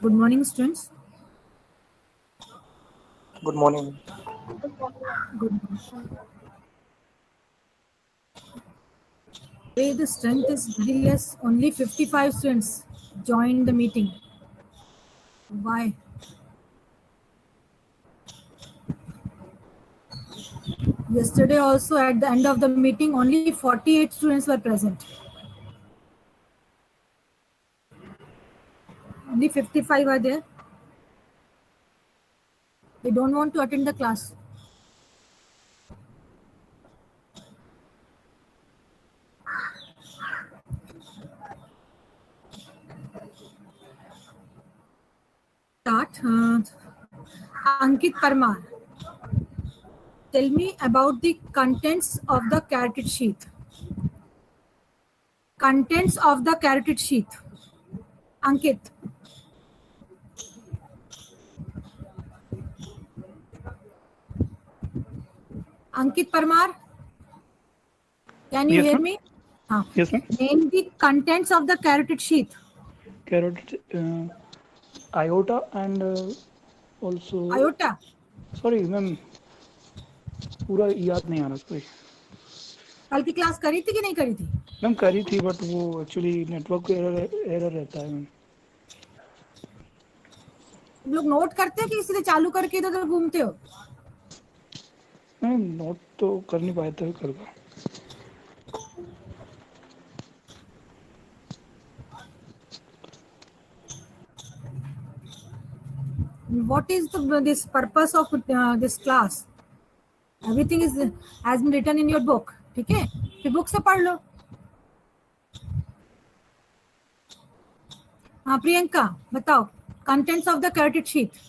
Good morning, students. Good morning. Good morning. Today the strength is very less. Only 55 students joined the meeting. Why? Yesterday also at the end of the meeting, only 48 students were present. Only 55 are there. They don't want to attend the class. Start. Ankit Parmar. Tell me about the contents of the carotid sheath. Contents of the carotid sheath. Ankit. Ankit Parmar. Can you Yes, hear ma'am. me? Huh. Yes, ma'am. Name the contents of the carotid sheath. Carotid, iota and also Iota. sorry, ma'am. पूरा याद नहीं आ रहा sorry कल की class करी थी कि नहीं करी थी? मैम करी थी बट वो एक्चुअली नेटवर्क एरर रहता है मैम तुम लोग नोट करते हो कि इसलिए चालू करके इधर घूमते हो? मैम नोट तो कर नहीं पाए थे कल का What is this purpose of this class? Everything is has been written in your book. ठीक है, फिर बुक से पढ़ लो. हाँ प्रियंका बताओ contents of the carotid sheath.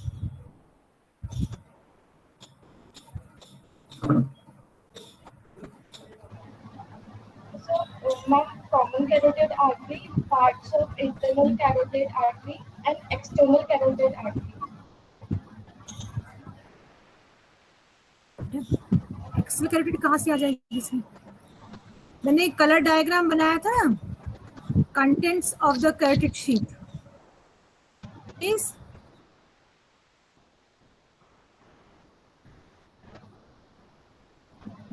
My common carotid artery, parts of internal carotid artery, and external carotid artery. Axial carotid कहाँ से आ जाएगी इसमें? मैंने एक कलर डायग्राम बनाया था ना, contents of the carotid sheath. Please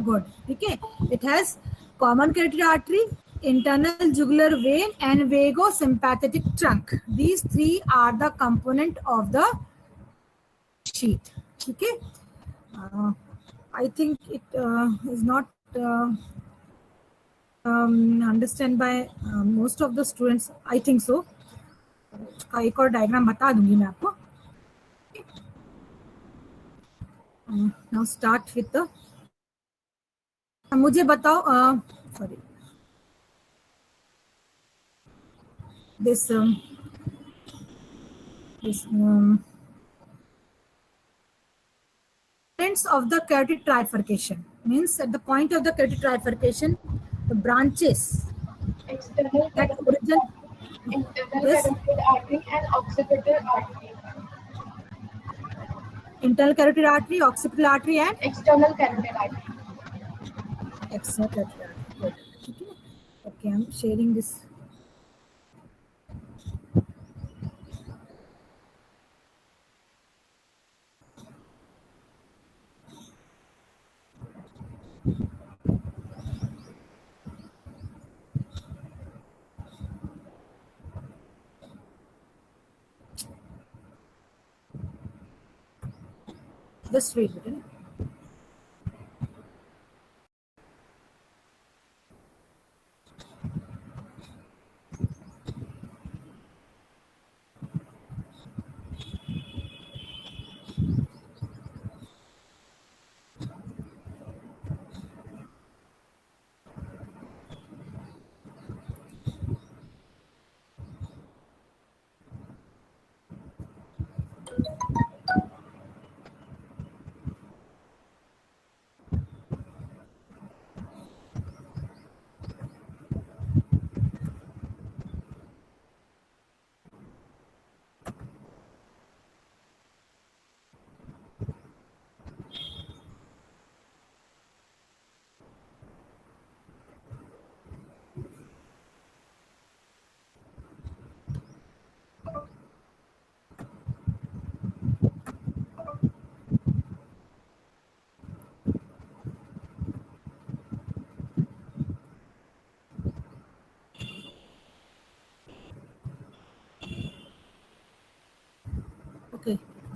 good. ठीक है, it has common carotid artery, internal jugular vein and vagosympathetic trunk. These three are the component of the sheath. ठीक है, I think it is not understand by most of the students. I think so. का एक और diagram बता दूंगी मैं आपको. Now start with the. मुझे बताओ sorry this points of the carotid trifurcation means at the point of the carotid trifurcation the branches External that carotid origin. artery, internal Yes, carotid artery, and occipital artery. internal carotid artery, occipital artery and External carotid artery. external carotid artery. Good. Okay. Okay, I'm sharing this. Just wait a minute.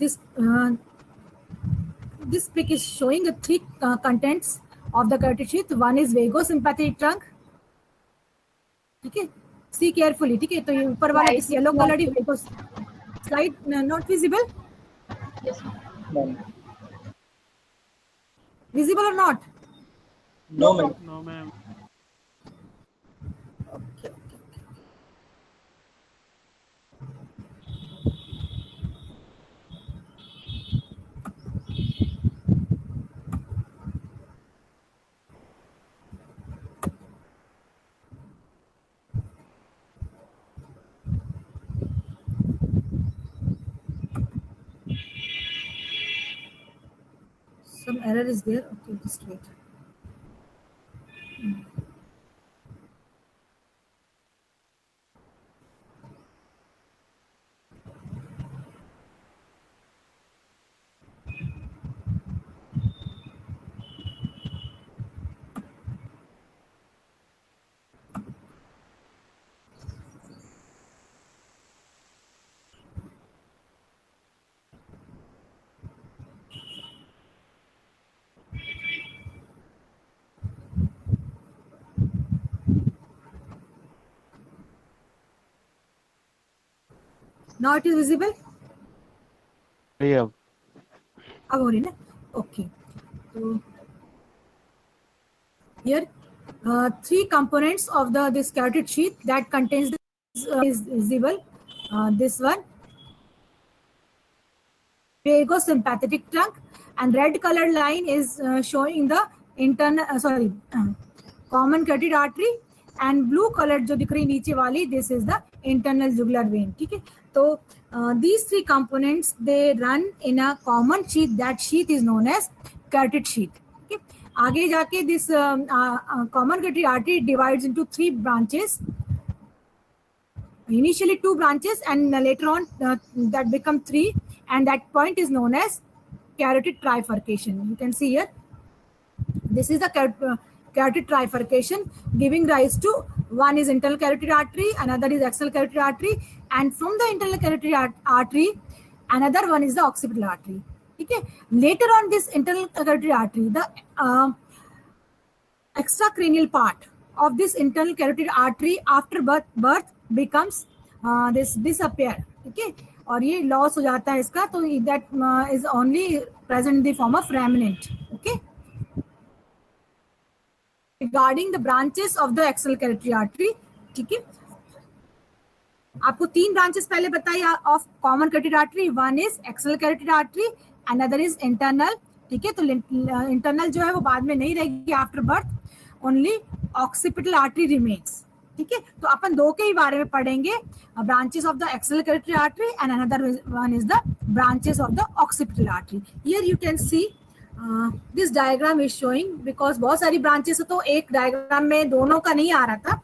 this this pic is showing the three contents of the carotid sheath. One is vagosympathetic trunk. ठीक है, see carefully. ठीक है, तो ये ऊपर वाला this yellow color is vagos. Slide not visible. Yes. No. Visible or not? No, ma'am. No, ma'am. Okay. Some error is there. Okay, just wait. Now it is visible. Yeah. अब हो रही ना? Okay. So here three components of the this carotid sheath that contains this, is visible. This one, vagosympathetic trunk, and red colored line is showing the internal common carotid artery, and blue colored जो दिख रही नीचे वाली, this is the internal jugular vein. ठीक है, तो these three components they run in a common sheath. That sheath is known as carotid sheath. Okay, आगे जाके this common carotid artery divides into three branches. Initially two branches, and later on that become three, and that point is known as carotid trifurcation. You can see here, this is the carotid trifurcation, giving rise to one is internal carotid artery, another is external carotid artery, and from the internal carotid artery another one is the occipital artery. Okay, later on this internal carotid artery, the extracranial part of this internal carotid artery after birth becomes this disappear. Okay, और ये loss हो जाता है इसका, तो that is only present in the form of remnant. Okay, regarding the branches of the external carotid artery, ठीक है, आपको तीन ब्रांचेस पहले बताई of common carotid artery. One is external carotid artery, another is internal. ठीक है, तो internal जो है वो बाद में नहीं रहेगी after birth, only occipital artery remains. ठीक है, तो अपन दो के ही बारे में पढ़ेंगे, branches of the external carotid artery and another one is the branches of the occipital artery. Here you can see this diagram is showing, because बहुत सारी ब्रांचेस है तो एक डायग्राम में दोनों का नहीं आ रहा था,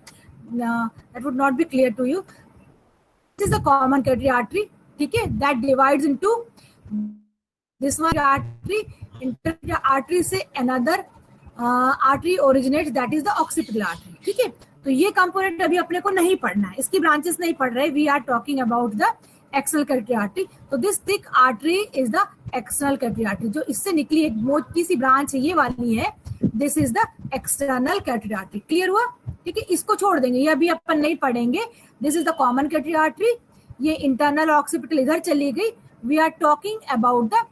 that would not be clear to you. This is the common carotid artery. ठीक है, that divides into this one artery. Intercarotid artery से another artery originates, that is the occipital artery. ठीक है, तो ये कंपोनेंट अभी अपने को नहीं पढ़ना है, इसकी ब्रांचेस नहीं पढ़ रहे. We are talking about the external carotid artery. तो this thick artery is the external carotid artery. जो इससे निकली एक मोटी सी ब्रांच है, ये वाली है, this is the external carotid artery. Clear हुआ? ठीक है, इसको छोड़ देंगे, ये अभी अपन नहीं पढ़ेंगे. This is the common carotid artery. ये इंटरनल ऑक्सीपिटल इधर चली गई. We are talking about the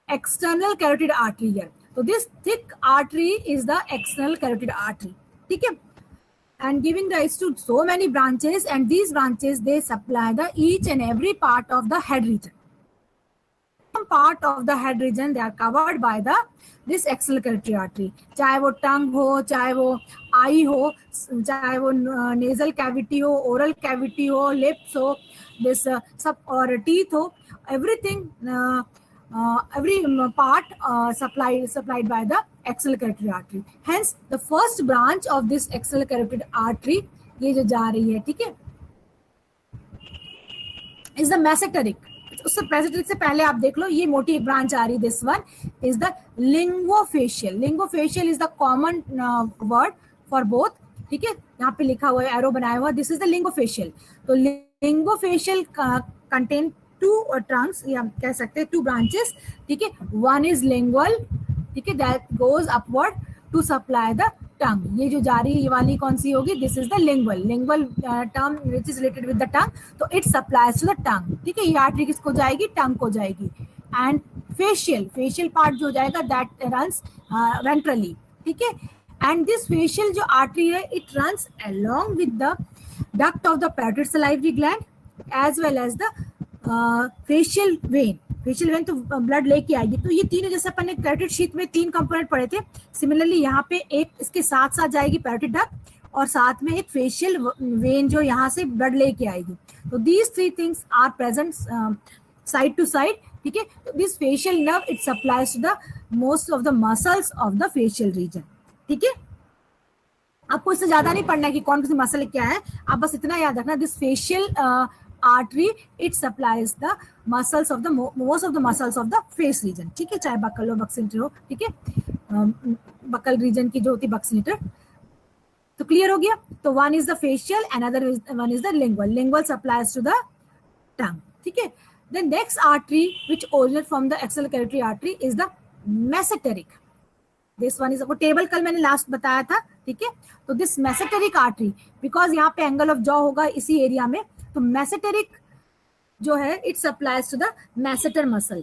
external carotid artery here. तो this thick artery is the external carotid artery. ठीक है, and giving rise to so many branches, and these branches they supply the each and every part of the head region. Some part of the head region they are covered by the this external carotid artery. चाहे वो टंग हो, चाहे वो आई हो, चाहे वो nasal cavity हो, oral cavity हो, lips हो, this सब और teeth हो, everything every part supplied by the external carotid artery. Hence the first branch of this external carotid artery, ये जो जा रही है, ठीक है, is the mesenteric. उससे mesenteric से पहले आप देख लो, ये मोटी एक ब्रांच आ रही है. This one is the linguofacial. Linguofacial is the common word for both. ठीक है, यहाँ पे लिखा हुआ है, एरो बनाया हुआ, this is the linguofacial. तो linguofacial contain टू ट्रंक्स या कह सकते हैं टू ब्रांचेस, ठीक है. वन इज लिंगुअल, ठीक है, that goes upward to supply the tongue. ये जो जा रही है ये वाली कौन सी होगी? This is the lingual term which is related with the tongue, तो it supplies to the tongue, ठीक है. ये आर्टरी किसको जाएगी? टंग को जाएगी. एंड फेशियल पार्ट जो जाएगा दैट रन्स वेंट्रली, ठीक है. एंड दिस फेशियल जो आर्टरी है it runs along with the duct of the parotid salivary gland as well as the facial vein. Facial vein तो ब्लड लेके आएगी. तो ये तीनों, जैसे अपन ने पैरोटिड शीथ में 3 कंपोनेंट पढ़े थे, सिमिलरली यहाँ पे एक इसके साथ साथ जाएगी पैरोटिड डक्ट और साथ में एक फेशियल वेन जो यहाँ से ब्लड लेके आएगी. तो these 3 things are present side to side, ठीक है. This facial nerve it supplies to the most of the muscles of the facial region, ठीक है. आपको इससे ज्यादा नहीं पढ़ना है कि कौन सी मसल क्या है, आप बस इतना याद रखना, this facial artery it supplies the muscles of the most of the muscles of the face region, ठीक है, चाहे बक्कल हो बक्सिलेटर हो, ठीक है. बक्कल रीजन की जो होती है बक्सिलेटर. तो क्लियर हो गया. तो one is the facial, another one is the lingual supplies to the tongue, ठीक है. Then next artery which originates from the axillary artery is the mesenteric. This one is, वो टेबल कल मैंने लास्ट बताया था, ठीक है. तो दिस मेसेटेरिक आर्टरी, बिकॉज यहाँ पे एंगल ऑफ जॉ होगा इसी एरिया में, तो मेसेटेरिक जो है it supplies to the masseter muscle.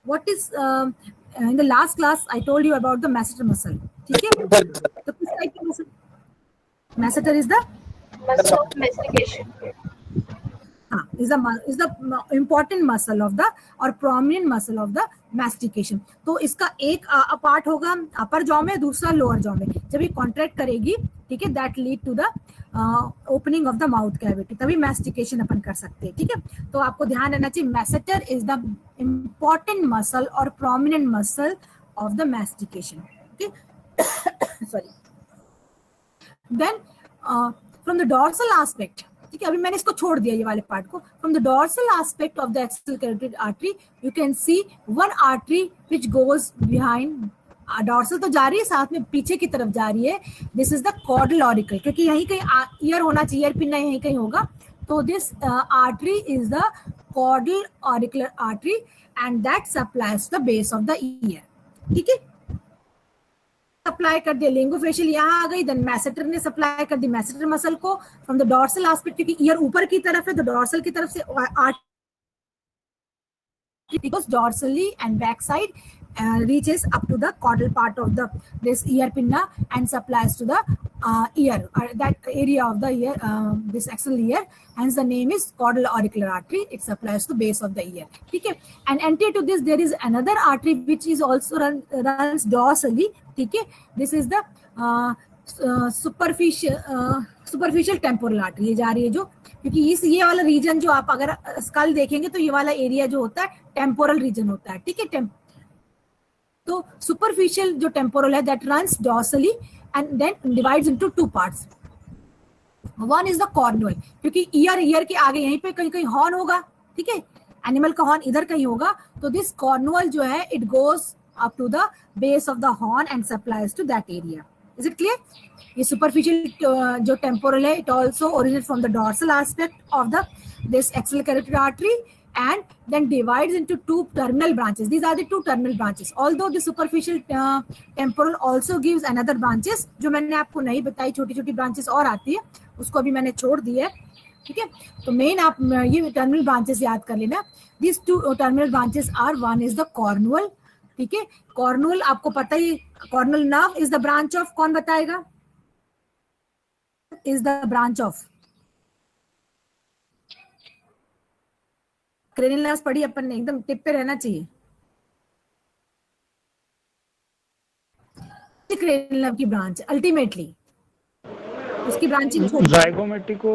What is in the last class I told you about the masseter muscle, ठीक है. तो किस टाइप की muscle? Masseter is the muscle of mastication. is the important muscle of the or prominent muscle of the mastication. तो इसका एक part होगा अपर jaw में, दूसरा लोअर जॉ में. जब ये कॉन्ट्रैक्ट करेगी, ठीक है, that lead to the opening of the mouth cavity, तभी मैस्टिकेशन अपन कर सकते हैं, ठीक है. तो आपको ध्यान रहना चाहिए, masseter is the important muscle or prominent muscle of the mastication, okay. Sorry. Then from the dorsal aspect, ठीक है, अभी मैंने इसको छोड़ दिया ये वाले पार्ट को. From the dorsal aspect of the axial carotid artery you can see one artery which goes behind. Dorsal तो जा रही है, साथ में पीछे की तरफ जा रही है. This is the caudal auricle, क्योंकि यहीं कहीं ईयर होना चाहिए, ईयर पिन यहीं कहीं होगा. तो this artery is the caudal auricular artery and that supplies the base of the ear, ठीक है. सप्लाई कर दिया लिंगोफेशियल, यहाँ आ गई. देन मैसेटर ने सप्लाई कर दी मैसेटर मसल को फ्रॉम द डॉर्सल एस्पेक्ट, क्योंकि ईयर ऊपर की तरफ है तो डॉर्सल की तरफ से goes dorsally and backside reaches up to the caudal part of this ear pinna and supplies to the ear, that area of the ear, this axillary ear, hence the name is caudal auricular artery. It supplies to the base of the ear, ठीक है. And anterior to this there is another artery which is also runs dorsally, ठीक है. This is the superficial temporal artery. ये जा रही है जो, क्योंकि ये वाला रीजन जो आप अगर स्कल देखेंगे तो ये वाला एरिया जो होता है टेम्पोरल रीजन होता है, ठीक है. तो सुपरफिशियल जो टेम्पोरल है that runs dorsally and then divides into 2 parts. One is the cornual, क्योंकि ईयर के आगे यहीं पे कहीं कहीं हॉर्न होगा, ठीक है, एनिमल का हॉर्न इधर कहीं होगा. तो दिस कॉर्नुअल जो है it goes up to the base of the horn and supplies to that area. Is it clear? ये सुपरफिशियल जो टेम्पोरल है it also originate from the dorsal aspect of the this axial carotid artery and then divides into 2 terminal branches. These are the 2 terminal branches. Although the superficial temporal also gives another branches, जो मैंने आपको नहीं बताई, छोटी छोटी branches और आती है, उसको अभी मैंने छोड़ दी है, ठीक है. तो मेन आप ये टर्मिनल ब्रांचेस याद कर लेना. These 2 terminal branches are, one is the cornual, ठीक है. cornual आपको पता ही, cornual nerve is the branch of, कौन बताएगा? is the branch of cranial nerves पढ़ी अपन ने, एकदम टिप पे रहना चाहिए. क्रेनियल नर्व की ब्रांच अल्टीमेटली उसकी ब्रांचिंग जाइगोमेटिको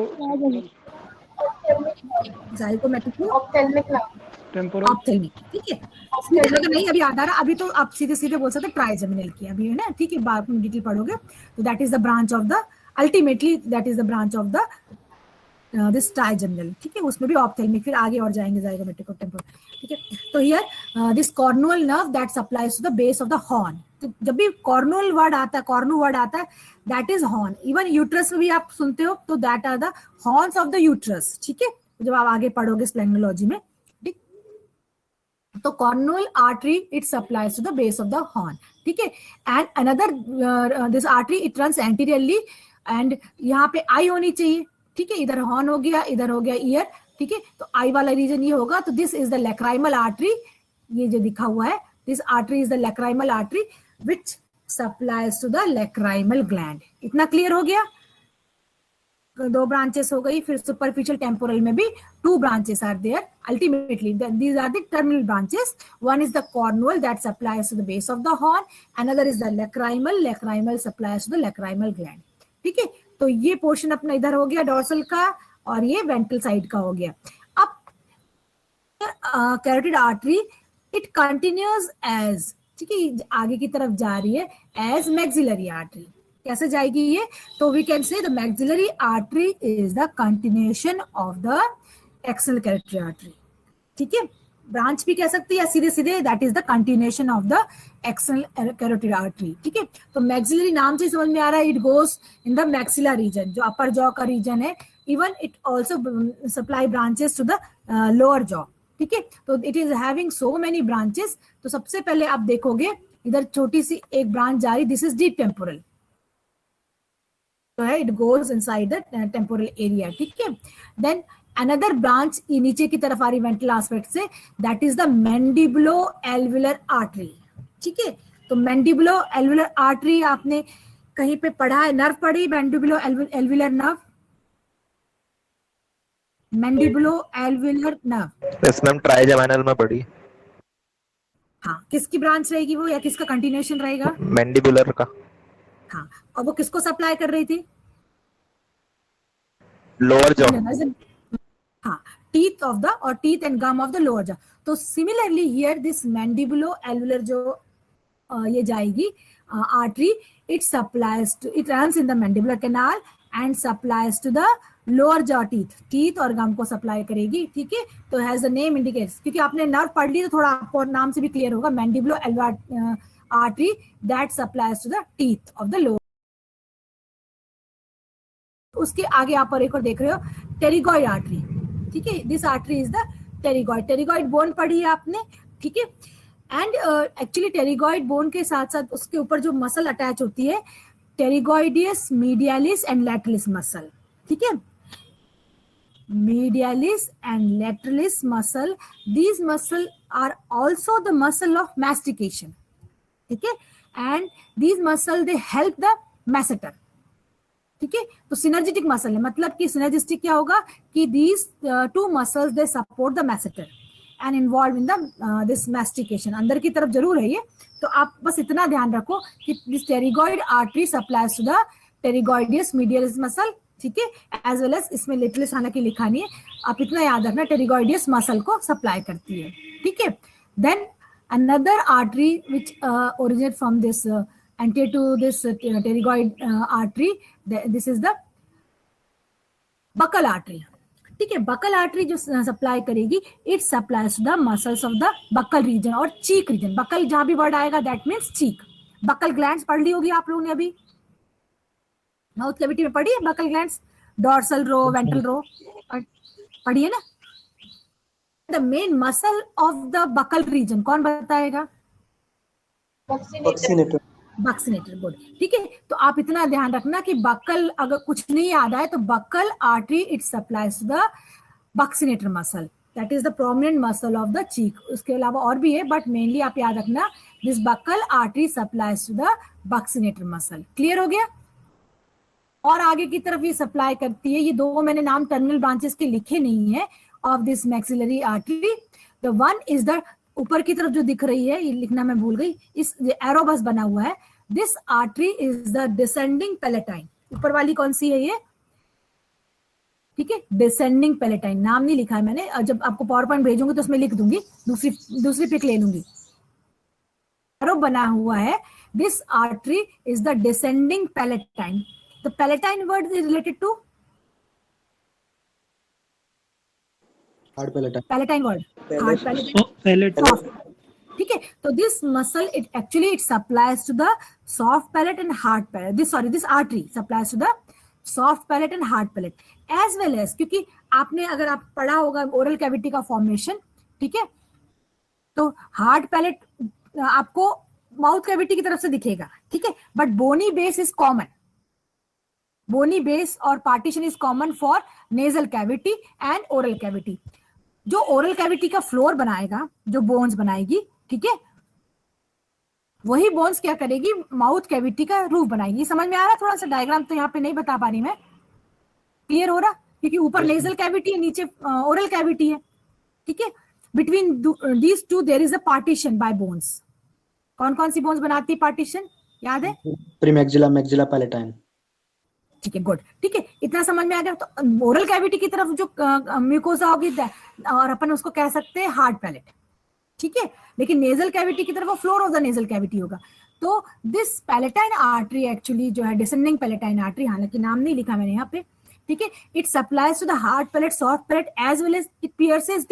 ऑप्थेल्मिक टेम्पोरल ऑप्थेल्मिक, ठीक है. अगर नहीं अभी याद आ रहा, अभी तो आप सीधे सीधे बोल सकते ट्राइजेमिनल की अभी है ना, ठीक है, बाद में डिटेल पढ़ोगे. तो that is the branch of the, ultimately that is the branch of the this trigeminal, ठीक है. उसमें भी ऑप्थेल्मिक, फिर आगे और जाएंगे जाइगोमेटिक और टेम्पोरल, ठीक है. तो here this cornual nerve that supplies to the base of the horn. तो जब भी कॉर्नुअल वर्ड आता है, कॉर्नु वर्ड आता है, that is horn. Even uterus में भी आप सुनते हो तो that are the horns of the uterus, ठीक है. जब आप आगे पढ़ोगे स्प्लेनियोलॉजी में, तो cornual artery it supplies to the base of the horn, ठीक है। And another this artery it runs anteriorly, and यहाँ पे आई होनी चाहिए, ठीक है। इधर हॉर्न हो गया, इधर हो गया ईयर, ठीक है। तो आई वाला रीजन ये होगा, तो this is the lacrimal artery, ये जो दिखा हुआ है, this artery is the lacrimal artery which supplies to the lacrimal gland. इतना क्लियर हो गया? दो ब्रांचेस हो गई। फिर सुपरफिशियल टेम्पोरल में भी two branches are there ultimately, these are the terminal branches. One is the cornual that supplies to the base of the horn, another is the lacrimal supplies to the lacrimal gland, ठीक है। तो ये portion अपना इधर हो गया dorsal का, और ये वेंट्रल साइड का हो गया। अब carotid artery it continues as, ठीक है, आगे की तरफ जा रही है एज मैक्सिलरी आर्टरी। कैसे जाएगी ये? तो we can say the maxillary artery is the continuation of the external carotid artery, ठीक है। ब्रांच भी कह सकते हैं या सीधे सीधे that is the continuation of the external carotid artery, ठीक है। तो मैक्सिलरी नाम से समझ में आ रहा है, it goes in the maxilla region, जो अपर जॉ का रीजन है। Even it also supply branches to the lower jaw, ठीक है। तो it is having so many branches. तो सबसे पहले आप देखोगे इधर छोटी सी एक ब्रांच जा रही, दिस इज डीप टेम्पोरल, तो है it goes inside the temporal area, ठीक है। देन अनदर ब्रांच नीचे की तरफ आ रही वेंट्रल एस्पेक्ट से, that is the mandibulo alveolar artery, ठीक है। तो मैंडिबुलो एल्वुलर आर्टरी आपने कहीं पे पढ़ा है, नर्व पढ़ी mandibulo alveolar nerve, mandibulo alveolar nerve? Yes ma'am, trigeminal में पढ़ी। हाँ, किसकी ब्रांच रहेगी वो, या किसका कंटिन्यूएशन रहेगा? मैंडिबुलर का। हाँ, और वो किसको सप्लाई कर रही थी? Lower jaw. हाँ, टीथ ऑफ द, और teeth and gum of the lower jaw. तो similarly here this mandibuloalveolar जो ये जाएगी artery, it supplies to, it runs in the mandibular canal and supplies to the lower jaw teeth और gum को supply करेगी, ठीक है। तो हैज द नेम इंडिकेट्स, क्योंकि आपने नर्व पढ़ ली तो थोड़ा आपको नाम से भी क्लियर होगा, mandibulo alveolar artery that supplies to the teeth of the lower. उसके आगे आप और एक और देख रहे हो टेरिगॉइड आर्टरी, ठीक है। This artery is the pterygoid bone पढ़ी है आपने, ठीक है। एंड एक्चुअली टेरिगॉइड बोन के साथ साथ उसके ऊपर जो मसल अटैच होती है, टेरिगॉइडियस मीडियालिस एंड लैटरलिस मसल, ठीक है। medialis and lateralis muscle, these muscle are also the muscle of mastication, ठीक है। and these muscle they help the masseter, ठीक है। तो सिनर्जेटिक मसल है, मतलब कि सिनर्जिस्टिक क्या होगा कि these two muscles they support the masseter and involved in the this mastication, अंदर की तरफ जरूर है ये। तो आप बस इतना ध्यान रखो कि this pterygoid artery supplies to the pterygoideus medialis muscle, ठीक है, एज वेल एज इसमें लेटरलिस हालांकि लिखा नहीं है, आप इतना याद रखना टेरिगॉइडियस मसल को सप्लाई करती है, ठीक है। Then another artery which originate from this anterior to this pterygoid artery, this is the buccal artery, ठीक है। बकल आर्टरी जो सप्लाई करेगी, it supplies the muscles of the buccal region और चीक रीजन। बकल जहां भी word आएगा that means cheek. Buccal glands पढ़ ली होगी आप लोगों ने अभी, माउथ कैविटी में पढ़ी है buccal glands, dorsal row, ventral row पढ़ी है ना। The main muscle of the buccal region कौन बताएगा? Buccinator. बक्सिनेटर, गुड, ठीक है। तो आप इतना ध्यान रखना कि बकल अगर कुछ नहीं याद आए तो buccal artery it supplies the buccinator muscle, that is the prominent muscle of the cheek. उसके अलावा और भी है बट मेनली आप याद रखना this buccal artery supplies to the buccinator muscle. Clear हो गया? और आगे की तरफ ये सप्लाई करती है, ये दो मैंने नाम टर्मिनल ब्रांचेस के लिखे नहीं है of this maxillary artery. The one is the ऊपर की तरफ जो दिख रही है, ये लिखना मैं भूल गई, इस एरो बस बना हुआ है, this artery is the descending palatine. ऊपर वाली कौन सी है ये? ठीक है, डिसेंडिंग पैलेटाइन, नाम नहीं लिखा है मैंने, जब आपको पावर पॉइंट भेजूंगी तो उसमें लिख दूंगी, दूसरी पिक ले लूंगी। एरो बना हुआ है, this artery is the descending palatine. The palatine word is related to hard palatine. palatine word, hard palatine, soft, ठीक है। तो this muscle it actually it supplies to the soft palate and hard palate. This artery supplies to the soft palate and hard palate as well as, क्योंकि आपने अगर आप पढ़ा होगा oral cavity का फॉर्मेशन, ठीक है, तो हार्ड पैलेट आपको माउथ कैविटी की तरफ से दिखेगा, ठीक है, but bony base is common, bony base और partition is common for nasal cavity and oral cavity. जो ओरल कैविटी का फ्लोर बनाएगा, जो बोन्स बनाएगी, ठीक है, वही बोन्स क्या करेगी, माउथ कैविटी का रूफ बनाएगी। समझ में आ रहा है? थोड़ा सा डायग्राम तो यहाँ पे नहीं बता पा रही मैं, क्लियर हो रहा? क्योंकि ऊपर नेजल कैविटी है, नीचे ओरल कैविटी है, ठीक है। Between these two there is a partition by bones. कौन कौन सी बोन्स बनाती है पार्टीशन, याद है? Premaxilla, maxilla palatine. ठीक है, गुड, ठीक है, इतना समझ में आ गया। तो ओरल कैविटी की तरफ जो म्यूकोसा होगी और अपन उसको कह सकते हैं हार्ड पैलेट, ठीक है, लेकिन नेजल कैविटी की तरफ वो floor of the nasal cavity होगा। तो दिस पैलेटाइन आर्टरी एक्चुअली जो है डिसेंडिंग पैलेटाइन आर्टरी, हालांकि नाम नहीं लिखा मैंने यहाँ पे, ठीक है, it supplies to the hard palate, soft palate as well as it pierces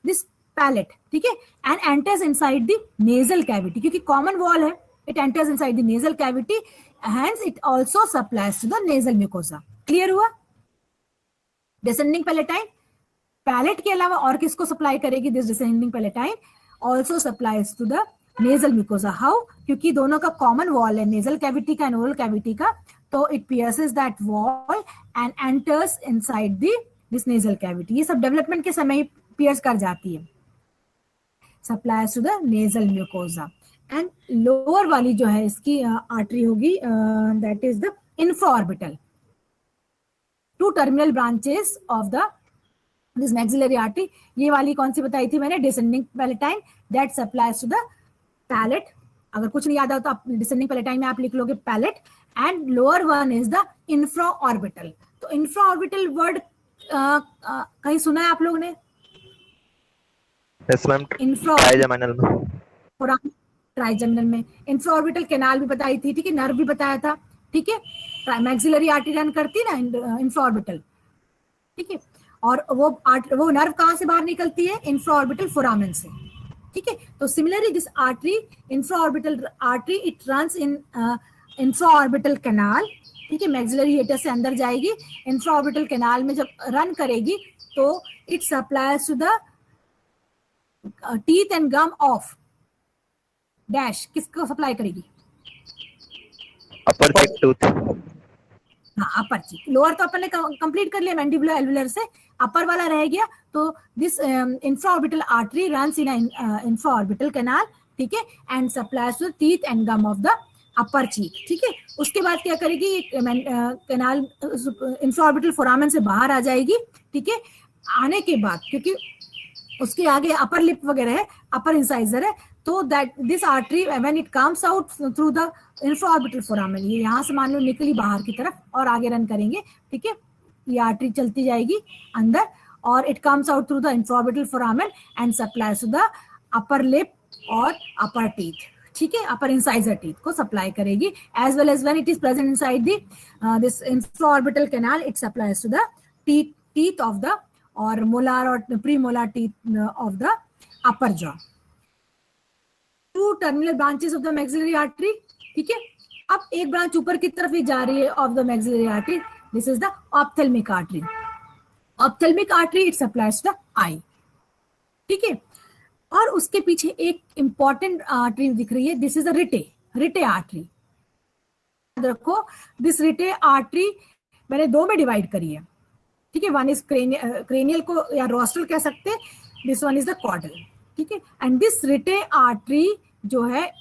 this palate, ठीक है, and enters inside the nasal cavity, क्योंकि कॉमन वॉल है, it enters inside the nasal cavity, hence it also supplies to the nasal mucosa। Clear हुआ? Descending palatine palate के अलावा और किसको supply करेगी? This descending palatine also supplies to the nasal mucosa। How? क्योंकि दोनों का कॉमन वॉल है, नेजल कैविटी का एंड ओरल कैविटी का, तो it pierces that wall and enters inside this nasal cavity. ये सब डेवलपमेंट के समय ही पियर्स कर जाती है। Supplies to the nasal mucosa. And lower वाली जो है इसकी आर्टरी होगी, that is the infraorbital. Two terminal branches of the this maxillary artery. ये वाली कौन सी बताई थी मैंने? Descending palatine, that supplies to the palate. अगर कुछ नहीं याद आता तो आप डिसेंडिंग पैलेटाइन में आप लिख लोगे palate, and lower one is the infraorbital. तो इंफ्राऑर्बिटल वर्ड कहीं सुना है आप लोगों ने? यस मैम, इंफ्रा ट्राइजेमिनल में, ट्राइजेमिनल में। इंफ्राऑर्बिटल कैनाल भी बताई थी, ठीक है, नर्व भी बताया था, ठीक है, मैक्सिलरी आर्टरी रन करती है ना इंफ्राऑर्बिटल, ठीक है, और वो नर्व कहाँ से बाहर निकलती है? इंफ्राऑर्बिटल फोरामेन से, ठीक है। तो similarly this artery, infraorbital artery, it runs in infraorbital canal, ठीक है, मैक्सिलरी हिएटस से अंदर जाएगी, इंफ्राऑर्बिटल कैनाल में जब रन करेगी तो it supplies to the teeth and gum of dash. किसको सप्लाई करेगी? Upper cheek tooth. हाँ, अपर चीक। लोअर तो अपन ने कंप्लीट कर लिया मैंडिबुलर एल्विलर से, अपर वाला रह गया। तो this infraorbital artery runs in infraorbital canal, ठीक है, and supplies to teeth and gum of the upper cheek, ठीक है। उसके बाद क्या करेगी? कैनाल इंफ्राऑर्बिटल फोरामेन से बाहर आ जाएगी, ठीक है। आने के बाद क्योंकि उसके आगे अपर लिप वगैरह है, अपर इंसाइजर है, तो that this artery when it comes out through the infraorbital foramen, ये यहाँ से मान लो निकली बाहर की तरफ और आगे रन करेंगे, ठीक है, ये आर्टरी चलती जाएगी अंदर और it comes out through the infraorbital foramen and supplies to the upper lip और अपर टीथ, ठीक है, अपर इंसाइजर टीथ को सप्लाई करेगी। As well as when it is present inside this infraorbital canal, it supplies to the teeth of the और molar और premolar teeth of the upper jaw. Two terminal branches of the maxillary artery, ठीक है। अब एक branch ऊपर की तरफ ही जा रही है of the maxillary artery, this is the ophthalmic artery. Ophthalmic artery it supplies to the eye, ठीक है। और उसके पीछे एक इंपॉर्टेंट आर्टरी दिख रही है, दिस इज द रिटे आर्टरी। याद रखो, दिस रिटे आर्टरी मैंने दो में डिवाइड करी है, ठीक है। वन इज क्रेनियल को या रोस्ट्रल कह सकते हैं, this one is the caudal, ठीक है। एंड दिस रिटे आर्टरी जो है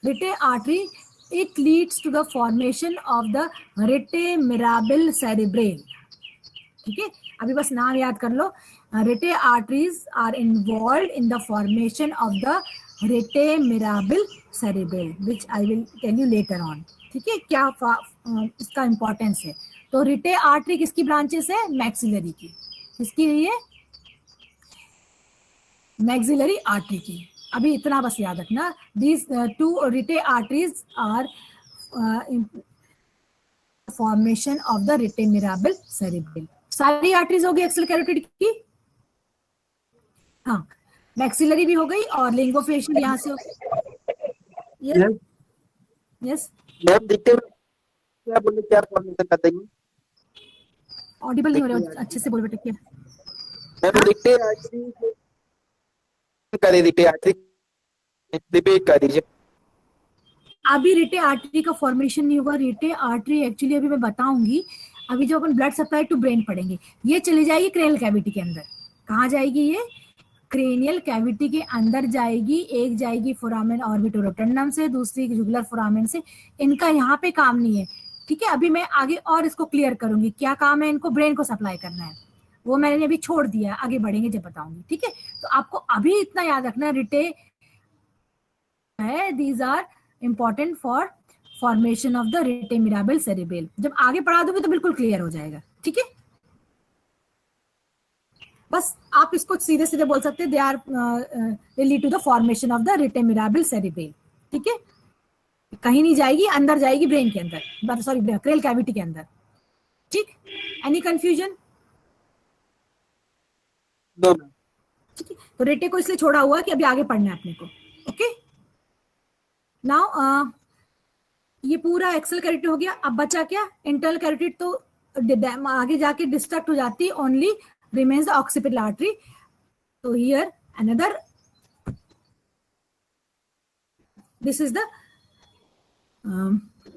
rete artery, it leads to the formation of the rete mirabile cerebrale, ठीक है। अभी बस नाम याद कर लो, rete arteries are involved in the formation of the rete mirabile cerebrale, which I will tell you later on, ठीक है, क्या इसका इंपॉर्टेंस है। तो रिटे आर्टरी किसकी ब्रांचेस है? मैक्सिलरी की। किसकी है? मैक्सिलरी आर्टरी की। अभी इतना बस याद रखना, these two rete arteries are formation of the rete mirabile cerebrale। सारी आर्टरीज हो गई एक्सल कैरोटिड की, हाँ, मैक्सिलरी भी हो गई और लिंगोफेशियल यहाँ से। यस यस मैम देखते हैं क्या बोले, क्या फॉर्मेशन बताइए। ऑडिबल नहीं हो रहे हो, अच्छे से बोल बेटा क्या। मैम रिटे आर्टरी करे, रिटे आर्टरी रिपीट कर दीजिए। अभी रिटे आर्टरी का फॉर्मेशन नहीं होगा। रिटे आर्टरी एक्चुअली अभी मैं बताऊंगी। अभी जो अपन ब्लड सप्लाई टू ब्रेन पढ़ेंगे, ये चली जाएगी क्रेनियल कैविटी के अंदर। कहाँ जाएगी ये? क्रेनियल कैविटी के अंदर जाएगी। एक जाएगी फोरामेन ऑर्बिटोरोटंडम से, दूसरी जुगुलर फोरामेन से। इनका यहाँ पे काम नहीं है, ठीक है। अभी मैं आगे और इसको क्लियर करूंगी क्या काम है इनको। ब्रेन को सप्लाई करना है, वो मैंने अभी छोड़ दिया, आगे बढ़ेंगे जब बताऊंगी, ठीक है। तो आपको अभी इतना याद रखना, रिटे है, these are important for formation of the rete mirabile cerebral. जब आगे पढ़ा दोगे तो बिल्कुल क्लियर हो जाएगा, ठीक है। बस आप इसको सीधे सीधे बोल सकते हैं, they are lead to the formation of the rete mirabile cerebral, ठीक है। कहीं नहीं जाएगी, अंदर जाएगी ब्रेन के अंदर, सॉरी क्रेनियल कैविटी के अंदर, ठीक। Any confusion? नो। ठीक है, तो रिटे को इसलिए छोड़ा हुआ कि अभी आगे पढ़ना है अपने को, ओके। नाउ ये पूरा एक्सेल कैरोटिड हो गया। अब बचा क्या? इंटरनल कैरोटिड तो आगे जाके डिस्ट्रक्ट हो जाती है, only remains the occipital artery. So here another, this is the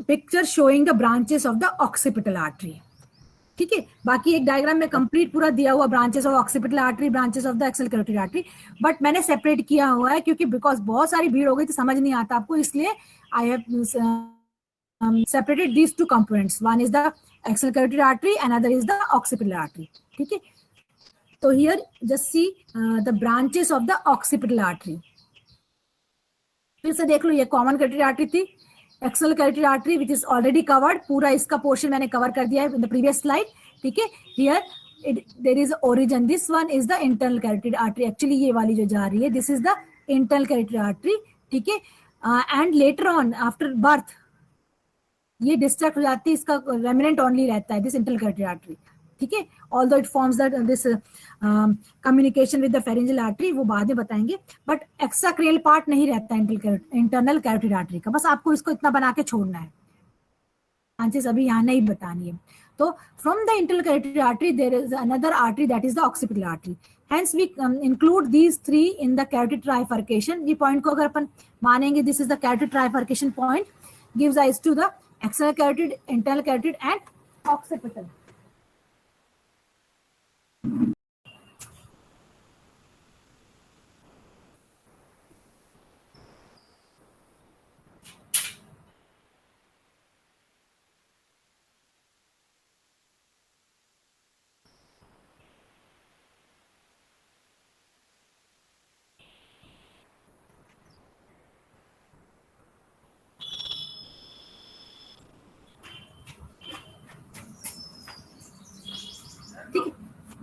picture showing the branches of the occipital artery, ठीक है। बाकी एक डायग्राम में कंप्लीट पूरा दिया हुआ branches of occipital artery, branches of the external carotid artery, but मैंने separate किया हुआ है क्योंकि बिकॉज बहुत सारी भीड़ हो गई तो समझ नहीं आता आपको, इसलिए I have separated these two components. One is the axial carotid artery, another is the occipital artery, ठीक है। तो here just see the branches of the occipital artery. फिर से देख लो, ये कॉमन कैरोटिड आर्टरी थी, external carotid artery which is already covered, पूरा इसका पोर्शन मैंने कवर कर दिया है इन द प्रीवियस स्लाइड, ठीक है। Here there is origin, this one is the internal carotid artery, actually ये वाली जो जा रही है this is the internal carotid artery, ठीक है। And later on after birth ये डिस्ट्रक्ट हो जाती है, इसका रेमिनेंट ओनली रहता है दिस इंटरनल कैरोटिड आर्टरी, ठीक है। Although it forms that this communication with the pharyngeal artery, वो बाद में बताएंगे, बट एक्स्ट्रा क्रेनियल पार्ट नहीं रहता इंटरनल कैरोटिड आर्टरी का। बस आपको इसको इतना बना के छोड़ना है, ब्रांचेस अभी यहाँ नहीं बतानी है। तो from the internal carotid artery there is another artery that is the occipital artery, hence we include these three in the carotid trifurcation. ये पॉइंट को अगर अपन मानेंगे, this is the carotid trifurcation point, gives rise to the external carotid, internal carotid and occipital.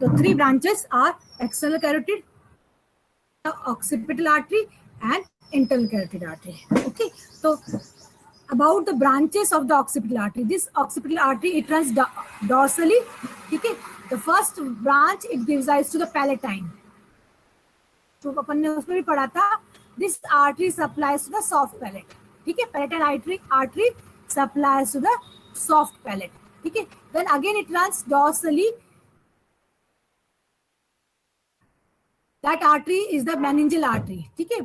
The three branches are external carotid, occipital artery and internal carotid artery, okay. So about the branches of the occipital artery, this occipital artery it runs dorsally, okay. The first branch it gives rise to the palatine, तो अपन ने उसमें भी पढ़ा था, this artery supplies to the soft palate, ठीक है। palatine artery supplies to the soft palate, ठीक है। then again it runs dorsally, that artery is the meningeal artery, ठीक है।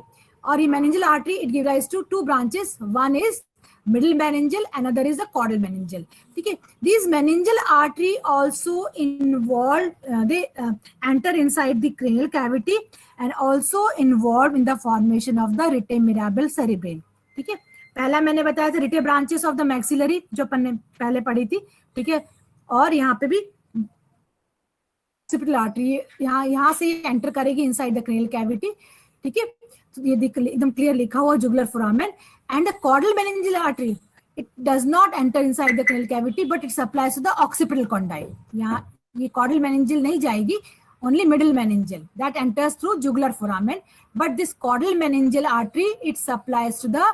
और ये meningeal artery it gives rise to two branches, one is middle meningeal, another is the caudal meningeal, ठीक है। These meningeal artery also involved, they enter inside the cranial cavity and also involved in the formation of the rete mirabile cerebral, ठीक है। पहला मैंने बताया था rete branches of the maxillary जो अपन ने पहले पढ़ी थी, ठीक है। और यहाँ पे भी occipital artery यहाँ से एंटर करेगी इनसाइड द क्रेनियल कैविटी, ठीक है। तो ये एकदम क्लियर लिखा हुआ jugular foramen and the caudal meningeal artery it does not enter inside the cranial cavity but it supplies to the occipital condyle. यहाँ ये कॉडल मेनिंजियल नहीं जाएगी, only middle meningeal that enters through jugular foramen, but this caudal meningeal artery it supplies to the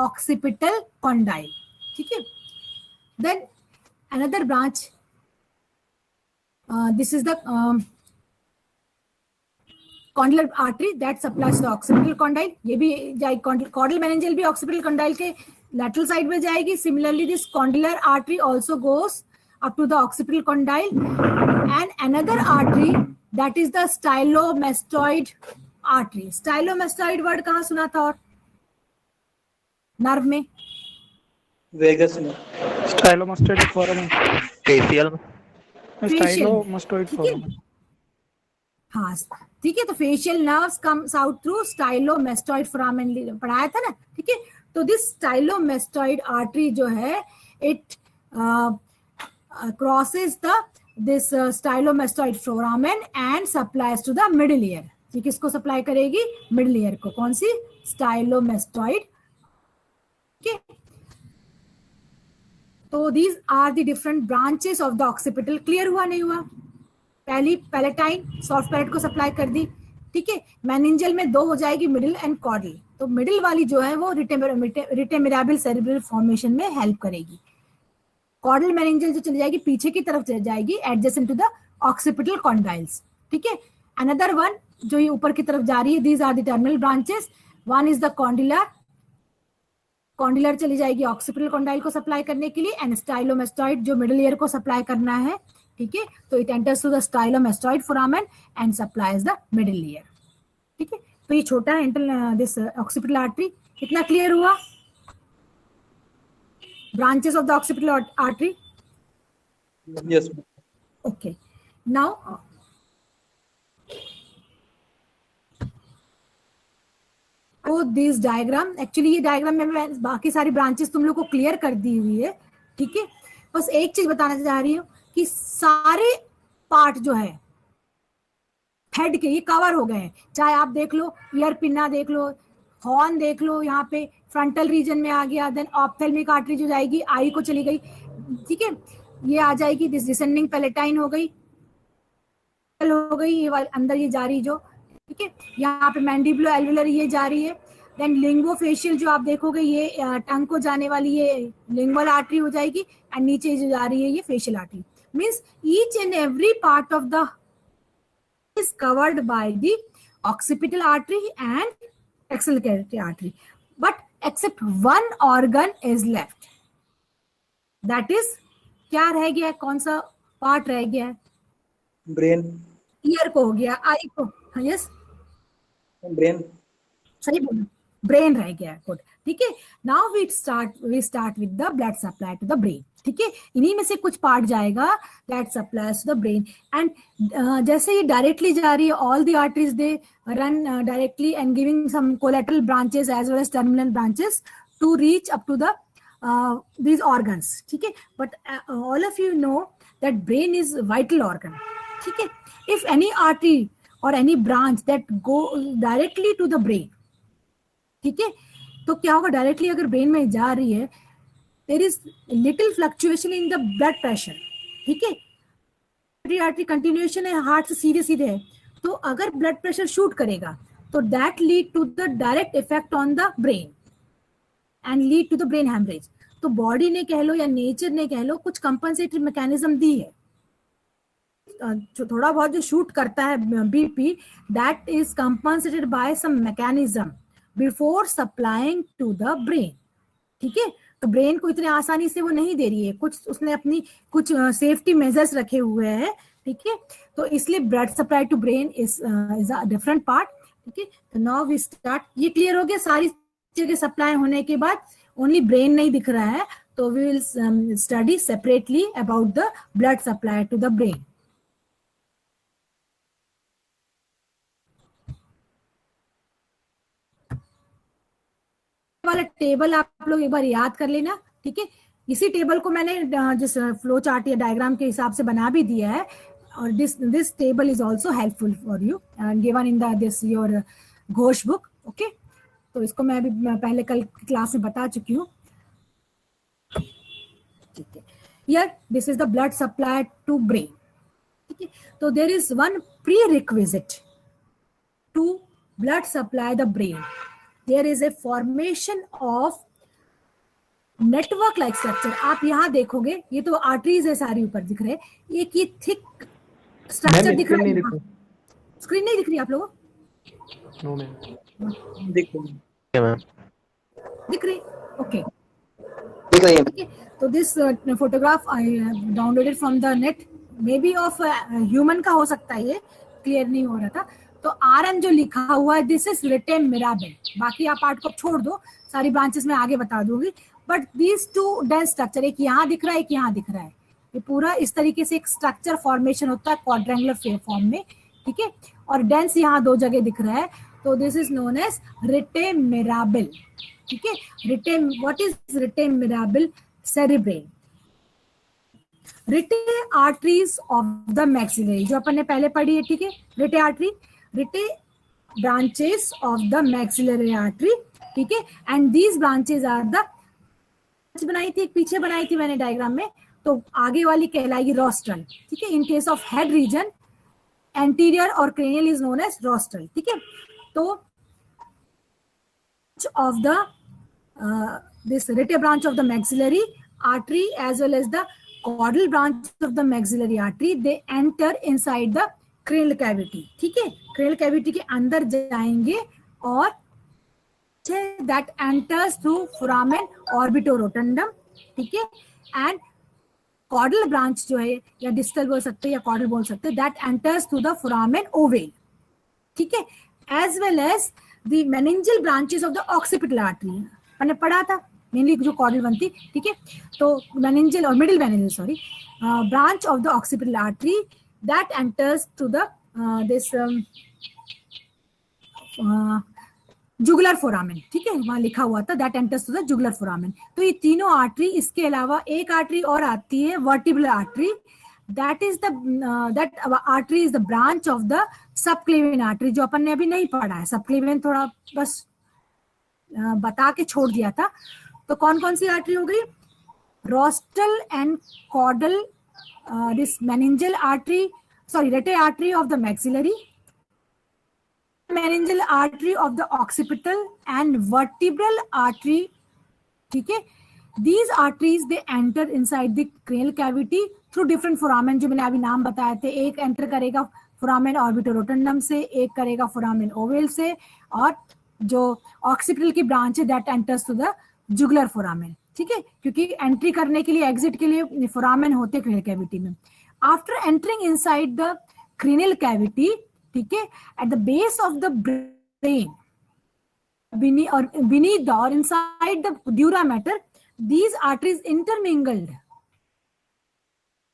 occipital condyle, ठीक है। Then another branch, this is the condylar artery that supplies to the occipital condyle, ये भी जाएगी, caudal meningeal भी occipital condyle के lateral side में जाएगी। Similarly this condylar artery also goes up to the occipital condyle, and another artery that is the stylomastoid artery. Stylomastoid word कहाँ सुना था और नर्व में? वेगस में. स्टाइलोमास्टोइड फोराmen. फेशियल स्टाइलोमास्टोइड ठीक है? फोराmen. हाँ ठीक है. तो facial nerves comes out through stylomastoid foramen पढ़ाया था ना. ठीक है. तो दिस स्टाइलोमेस्टोइड आर्टरी जो है it crosses the this stylomastoid foramen and supplies to the middle ear. ये किसको सप्लाई करेगी? मिडिल ईयर को. कौन सी? स्टाइलोमेस्टोइड. ठीक है. तो these are the different branches of the occipital. Clear हुआ नहीं हुआ? पहली पैलेटाइन सॉफ्ट पैलेट को सप्लाई कर दी. ठीक है. मेनिंजल में 2 हो जाएगी, मिडिल एंड कॉर्डल. तो मिडिल वाली जो है वो रिटेमिराबिल सेरेब्रल फॉर्मेशन में हेल्प करेगी. कॉर्डल मेनिंजल जो चली जाएगी पीछे की तरफ चली जाएगी adjacent to the occipital condyles. ठीक है. अनदर वन जो ये ऊपर की तरफ जा रही है, these are the terminal branches. One is the condylar. Condylar चली जाएगी ऑक्सीपिटल कॉन्डाइल को सप्लाई करने के लिए, एंड स्टाइलोमेस्टोइड जो मिडिल ईयर को सप्लाई करना है. ठीक है. तो it enters to the stylomastoid foramen and supplies the middle ear. ठीक है. तो ये छोटा है इंटर दिस ऑक्सीपिटल आर्टरी. कितना क्लियर हुआ? Branches of the occipital artery. Yes. Okay. Now तो दिस डायग्राम, एक्चुअली ये डायग्राम में मैं बाकी सारी ब्रांचेस तुम लोग को क्लियर कर दी हुई है. ठीक है. बस एक चीज बताना चाह रही हूँ कि सारे पार्ट जो है हेड के ये कवर हो गए हैं. चाहे आप देख लो ईयर पिन्ना देख लो, हॉर्न देख लो, यहाँ पे फ्रंटल रीजन में आ गया. देन ऑप्थेल्मिक आर्टरी जो जाएगी आई को चली गई. ठीक है. ये आ जाएगी दिस डिसेंडिंग पैलेटाइन हो गई, हो गई ये वाली अंदर ये जा रही जो. ठीक है. यहाँ पे मैंडिबुलो एल्वुलर ये जा रही है. देन लिंगोफेशियल जो आप देखोगे ये टंग को जाने वाली ये लिंगुअल आर्टरी हो जाएगी, एंड नीचे जो जा रही है ये facial artery. Means each and every part of the is covered by the occipital artery and axillary artery, but except one organ is left. That is, क्या रह गया है? कौन सा पार्ट रह गया है? ब्रेन. ईयर को हो गया, आई को. Yes, brain. सही बोला. ब्रेन रह गया. गुड. ठीक है. Now we start with the blood supply to the brain. ठीक है. इन्हीं में से कुछ पार्ट जाएगा that supplies to the brain. And जैसे ये डायरेक्टली जा रही है, all the arteries they run directly and giving some collateral branches as well as terminal branches to reach up to the these organs. ठीक है. But all of you know that brain is vital organ. ठीक है. If any artery or any branch that go directly to the brain, ठीक है, तो क्या होगा? Directly अगर ब्रेन में जा रही है, there is little fluctuation in the blood pressure. ठीक है. आर्टरी कंटिन्यूएशन है, हार्ट से सीधे सीधे है. तो अगर ब्लड प्रेशर शूट करेगा तो that lead to the direct effect on the brain and lead to the brain haemorrhage. तो बॉडी ने कह लो या नेचर ने कह लो कुछ कंपनसेटरी मैकेनिज्म दी है. जो थोड़ा बहुत जो शूट करता है BP, that is compensated by some mechanism before supplying to the brain. ठीक है. तो ब्रेन को इतने आसानी से वो नहीं दे रही है, कुछ उसने अपनी कुछ सेफ्टी मेजर्स रखे हुए हैं. ठीक है. तो इसलिए blood supply to brain is a different part. ठीक है. तो नाउ वी स्टार्ट. ये क्लियर हो गया? सारी चीजें सप्लाई होने के बाद ओनली ब्रेन नहीं दिख रहा है, तो we will study separately about the blood supply to the brain. वाला टेबल आप लोग एक बार याद कर लेना. ठीक है. इसी टेबल को मैंने जिस फ्लो चार्ट या डायग्राम के हिसाब से बना भी दिया है, और this table is also helpful for you and given in the this your Ghosh book. Okay. तो इसको मैं अभी पहले कल क्लास में बता चुकी हूँ. ठीक है. Here this is the blood supply to brain. ठीक है. तो there is one prerequisite to blood supply the brain. There is a formation of network like structure. आप यहाँ देखोगे ये तो आर्टरीज है सारी ऊपर दिख रहे हैं. एक ये थिक स्ट्रक्चर दिख रहा है. स्क्रीन नहीं दिख रही आप लोगों को? No ma'am. दिख मैम दिख रही. ओके. सही है। ठीक है, तो this photograph I downloaded from the net, may be of human का हो सकता है, ये क्लियर नहीं हो रहा था। तो आरएन जो लिखा हुआ है, दिस इज रिटेम मिराबिल। बाकी आप पार्ट को छोड़ दो, सारी ब्रांचेस में आगे बता दूंगी, but these two dense structure, एक यहाँ दिख रहा है, एक यहाँ दिख रहा है, ये पूरा इस तरीके से एक स्ट्रक्चर फॉर्मेशन होता है क्वाड्रेंगुलर फॉर्म में। ठीक है, और डेंस यहाँ 2 जगह दिख रहा है, तो this is known as rete mirabile. ठीक है, rete, what is rete mirabile? Cerebral. Rete arteries of the maxillary, जो अपन ने पहले पढ़ी है। ठीक है, rete artery, rete branches of the maxillary artery. ठीक है, and these branches are the, बनाई थी एक पीछे बनाई थी मैंने डायग्राम में, तो आगे वाली कहलाएगी रोस्ट्रल। ठीक है, in case of head region anterior और cranial is known as rostral. ठीक है, तो of the this rete branch of the maxillary artery as well as the caudal branch of the maxillary artery, they enter inside the cranial cavity. ठीक है, cranial cavity के अंदर जाएंगे और that enters through foramen orbitorotundum. ठीक है, and caudal branch जो है, या distal बोल सकते हैं या caudal बोल सकते हैं, that enters through the foramen ovale. ठीक है, as well as the meningeal branches of the occipital artery. मैंने पढ़ा था मेनली जो कॉर्डल बनती। ठीक है, तो मेनिंजियल और middle meningeal, sorry, branch of the occipital artery that enters to the this jugular foramen. ठीक है, वहां लिखा हुआ था that enters to the jugular foramen. तो ये तीनों आर्टरी, इसके अलावा एक आर्टरी और आती है vertebral artery, that is the that artery is the branch of the subclavian artery, जो अपन ने अभी नहीं पढ़ा है। सबक्लेवियन थोड़ा बस बता के छोड़ दिया था। तो कौन कौन सी आर्टरी हो गई? Rostral and caudal, this meningeal artery, sorry, rete artery of the maxillary, meningeal artery of the occipital and vertebral artery. ठीक है, these arteries they enter inside the cranial cavity through different foramen, जो मैंने अभी नाम बताए थे। एक enter करेगा फोरामेन ऑर्बिटोरोटंडम से, एक करेगा फोरामेन ओवेल से, और जो ऑक्सिपिटल की ब्रांच है that enters to the jugular foramen. ठीक है, क्योंकि एंट्री करने के लिए, एग्जिट के लिए फोरामेन होते हैं क्रेनियल कैविटी में। After entering inside the cranial cavity, ठीक है, eight the base of the brain, beneath the or inside the dura mater, these arteries intermingled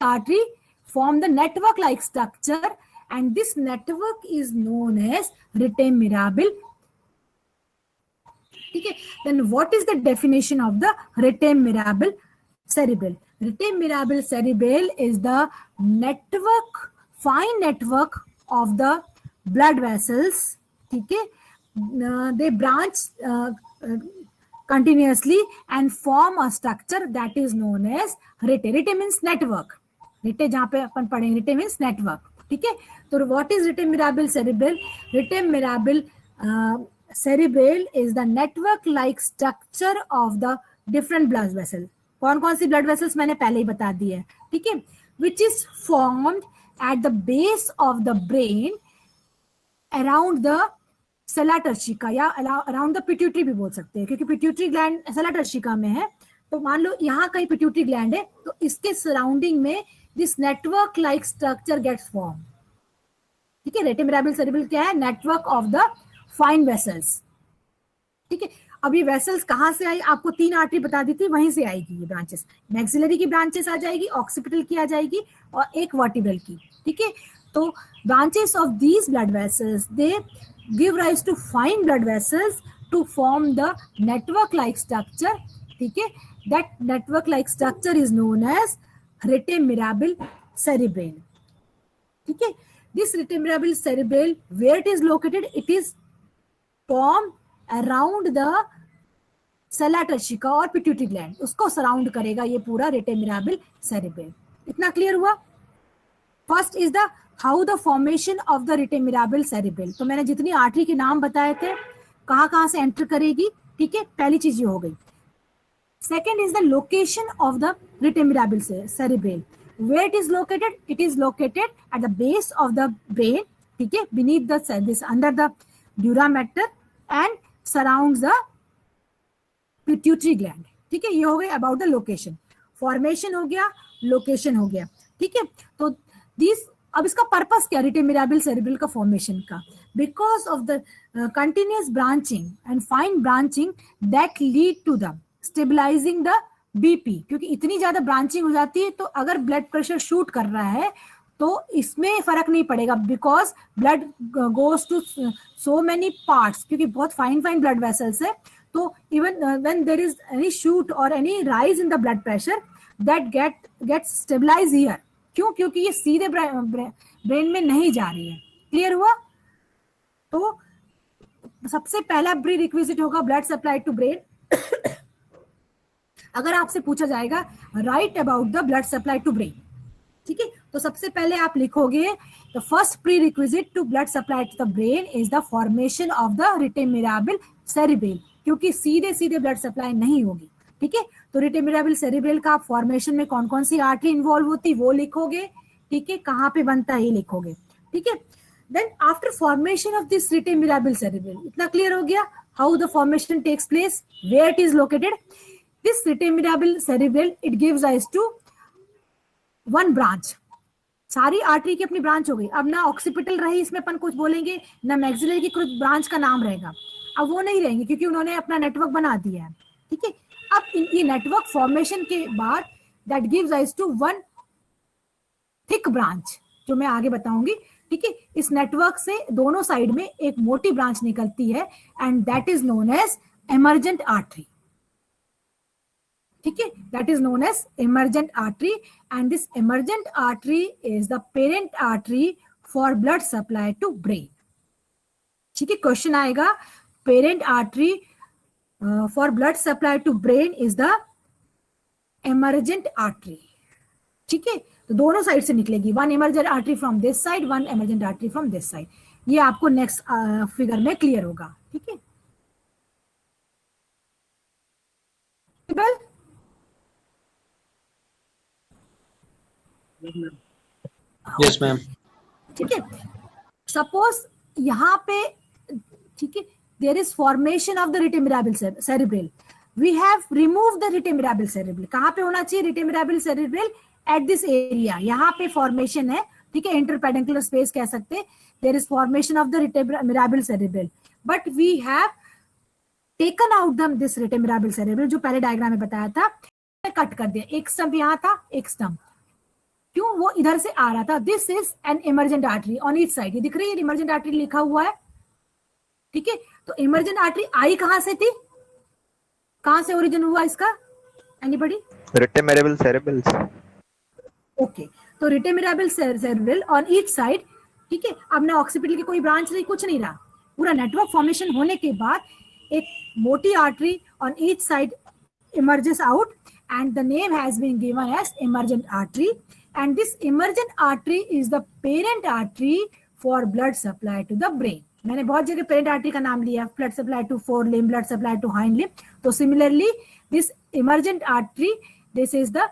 artery form the network like structure, and this network is known as ritem mirabile. Okay, then what is the definition of the ritem mirabile cerebral? Ritem mirabile cerebral is the network, fine network of the blood vessels. Okay, they branch continuously and form a structure that is known as rete. Rete means network. Rete जहाँ पे अपन पढ़ेंगे, rete means network. ठीक है, तो what is ritem mirabile cerebral? Ritem mirabile cerebral is the network-like structure of the different blood vessels. कौन कौन सी blood vessels मैंने पहले ही बता दी है. ठीक है, which is formed at the base of the brain around the सेला टर्शिका, या अराउंड द पिट्यूटरी भी बोल सकते हैं, क्योंकि पिट्यूटरी ग्लैंड सेला टर्शिका में है. तो मान लो यहाँ कहीं पिट्यूटरी ग्लैंड है, तो इसके सराउंडिंग में this network like structure gets form. ठीक है, रेटे मिराबिल सेरेब्रल क्या है? Network of the fine vessels. ठीक है, अब ये वेसल्स कहाँ से आई? आपको 3 आर्टरी बता दी थी, वहीं से आएगी ये ब्रांचेस. मैक्सिलरी की ब्रांचेस आ जाएगी, ऑक्सिपिटल की आ जाएगी, और एक वर्टिब्रल की. ठीक है, तो branches of these blood vessels they give rise to fine blood vessels to form the network like structure. ठीक है, that network like structure is known as rete mirabile cerebral. ठीक है, this rete mirabile cerebral, where it is located? It is formed around the sella turcica और pituitary gland, उसको surround करेगा ये पूरा rete mirabile cerebral. इतना clear हुआ? First is the how the formation of the rete mirabile cerebral. तो मैंने जितनी आर्टरी के नाम बताए थे, कहाँ से एंटर करेगी. ठीक है, पहली चीज ये हो गई. Second is the location of the rete mirabile cerebral. Where it is located? It is located at the base of the brain. ठीक है, beneath the this under the dura mater and surrounds the pituitary gland. ठीक है, ये हो गया about the location, formation हो गया, location हो गया, ठीक है। तो दिस, अब इसका पर्पस क्या रिटे मिराबिल सेरेब्रल का फॉर्मेशन का, because of the continuous branching and fine branching that lead to the stabilising the BP, क्योंकि इतनी ज्यादा ब्रांचिंग हो जाती है तो अगर ब्लड प्रेशर शूट कर रहा है तो इसमें फर्क नहीं पड़ेगा, because blood goes to so many parts, क्योंकि बहुत फाइन फाइन ब्लड वेसल्स है। तो even when there is any shoot और any rise in the blood pressure that gets stabilise here, क्यों, क्योंकि ये सीधे ब्रेन में नहीं जा रही है। क्लियर हुआ? तो सबसे पहला प्री रिक्विजिट होगा ब्लड सप्लाई टू ब्रेन। अगर आपसे पूछा जाएगा write about the blood supply to brain, ठीक है, तो सबसे पहले आप लिखोगे the first prerequisite to blood supply to the brain is the formation of the rete mirabile cerebral, क्योंकि सीधे सीधे ब्लड सप्लाई नहीं होगी, ठीक है। तो रिटे मिराबिल सेरेब्रल का फॉर्मेशन में कौन कौन सी आर्टरी इन्वॉल्व होती वो लिखोगे, ठीक है, कहाँ पे बनता है ये लिखोगे, ठीक है। Then after formation of this rete mirabile cerebral, इतना क्लियर हो गया how the formation takes place, where it is located. This rete mirabile cerebral it gives rise to one branch, सारी आर्टरी की अपनी ब्रांच हो गई। अब ना ऑक्सीपिटल रही इसमें अपन कुछ बोलेंगे, ना मैक्सिलरी की कुछ ब्रांच का नाम रहेगा, अब वो नहीं रहेंगे क्योंकि उन्होंने अपना नेटवर्क बना दिया है, ठीक है। अब ये नेटवर्क फॉर्मेशन के बाद that gives rise to one thick branch, जो मैं आगे बताऊंगी, ठीक है। इस नेटवर्क से दोनों साइड में एक मोटी ब्रांच निकलती है and that is known as emergent artery, ठीक है, that is known as emergent artery and this emergent artery is the parent artery for blood supply to brain, ठीक है। क्वेश्चन आएगा parent artery for blood supply to brain is the emergent artery, ठीक है। तो दोनों side से निकलेगी, one emergent artery from this side, one emergent artery from this side. ये आपको नेक्स्ट फिगर में क्लियर होगा, ठीक है। Yes ma'am. ठीक है, सपोज यहाँ पे, ठीक है, there is formation of the rete mirabile cerebral, we have remove the rete mirabile cerebral. कहाँ पे होना चाहिए rete mirabile cerebral? At this area, यहाँ पे फॉर्मेशन है, ठीक है, इंटरपेडिकुलर स्पेस कह सकते हैं। There is formation of the rete mirabile cerebral, but we have taken out this rete mirabile cerebral, जो पहले डायग्राम में बताया था, कट कर दिया। एक स्टंप यहाँ था, एक स्टंप, क्यों, वो इधर से आ रहा था। This is an emergent artery on each side, ये दिख रही है इमर्जेंट आर्टरी लिखा हुआ है, ठीक है। तो इमर्जेंट आर्टरी आई कहां से थी, कहां से ओरिजिन हुआ इसका, एनीबॉडी? रिटे mirabile cerebral. ओके, तो रिटे mirabile cerebral on each side, ठीक है। अब ना ऑक्सीपिटल की कोई ब्रांच नहीं, कुछ नहीं रहा, पूरा नेटवर्क फॉर्मेशन होने के बाद एक मोटी artery on each side emerges out and the name has been given as emergent artery, and this emergent artery is the parent artery for blood supply to the brain. मैंने बहुत जगह parent artery का नाम लिया, blood supply to fore limb, blood supply to hind limb. तो similarly this emergent artery, this is the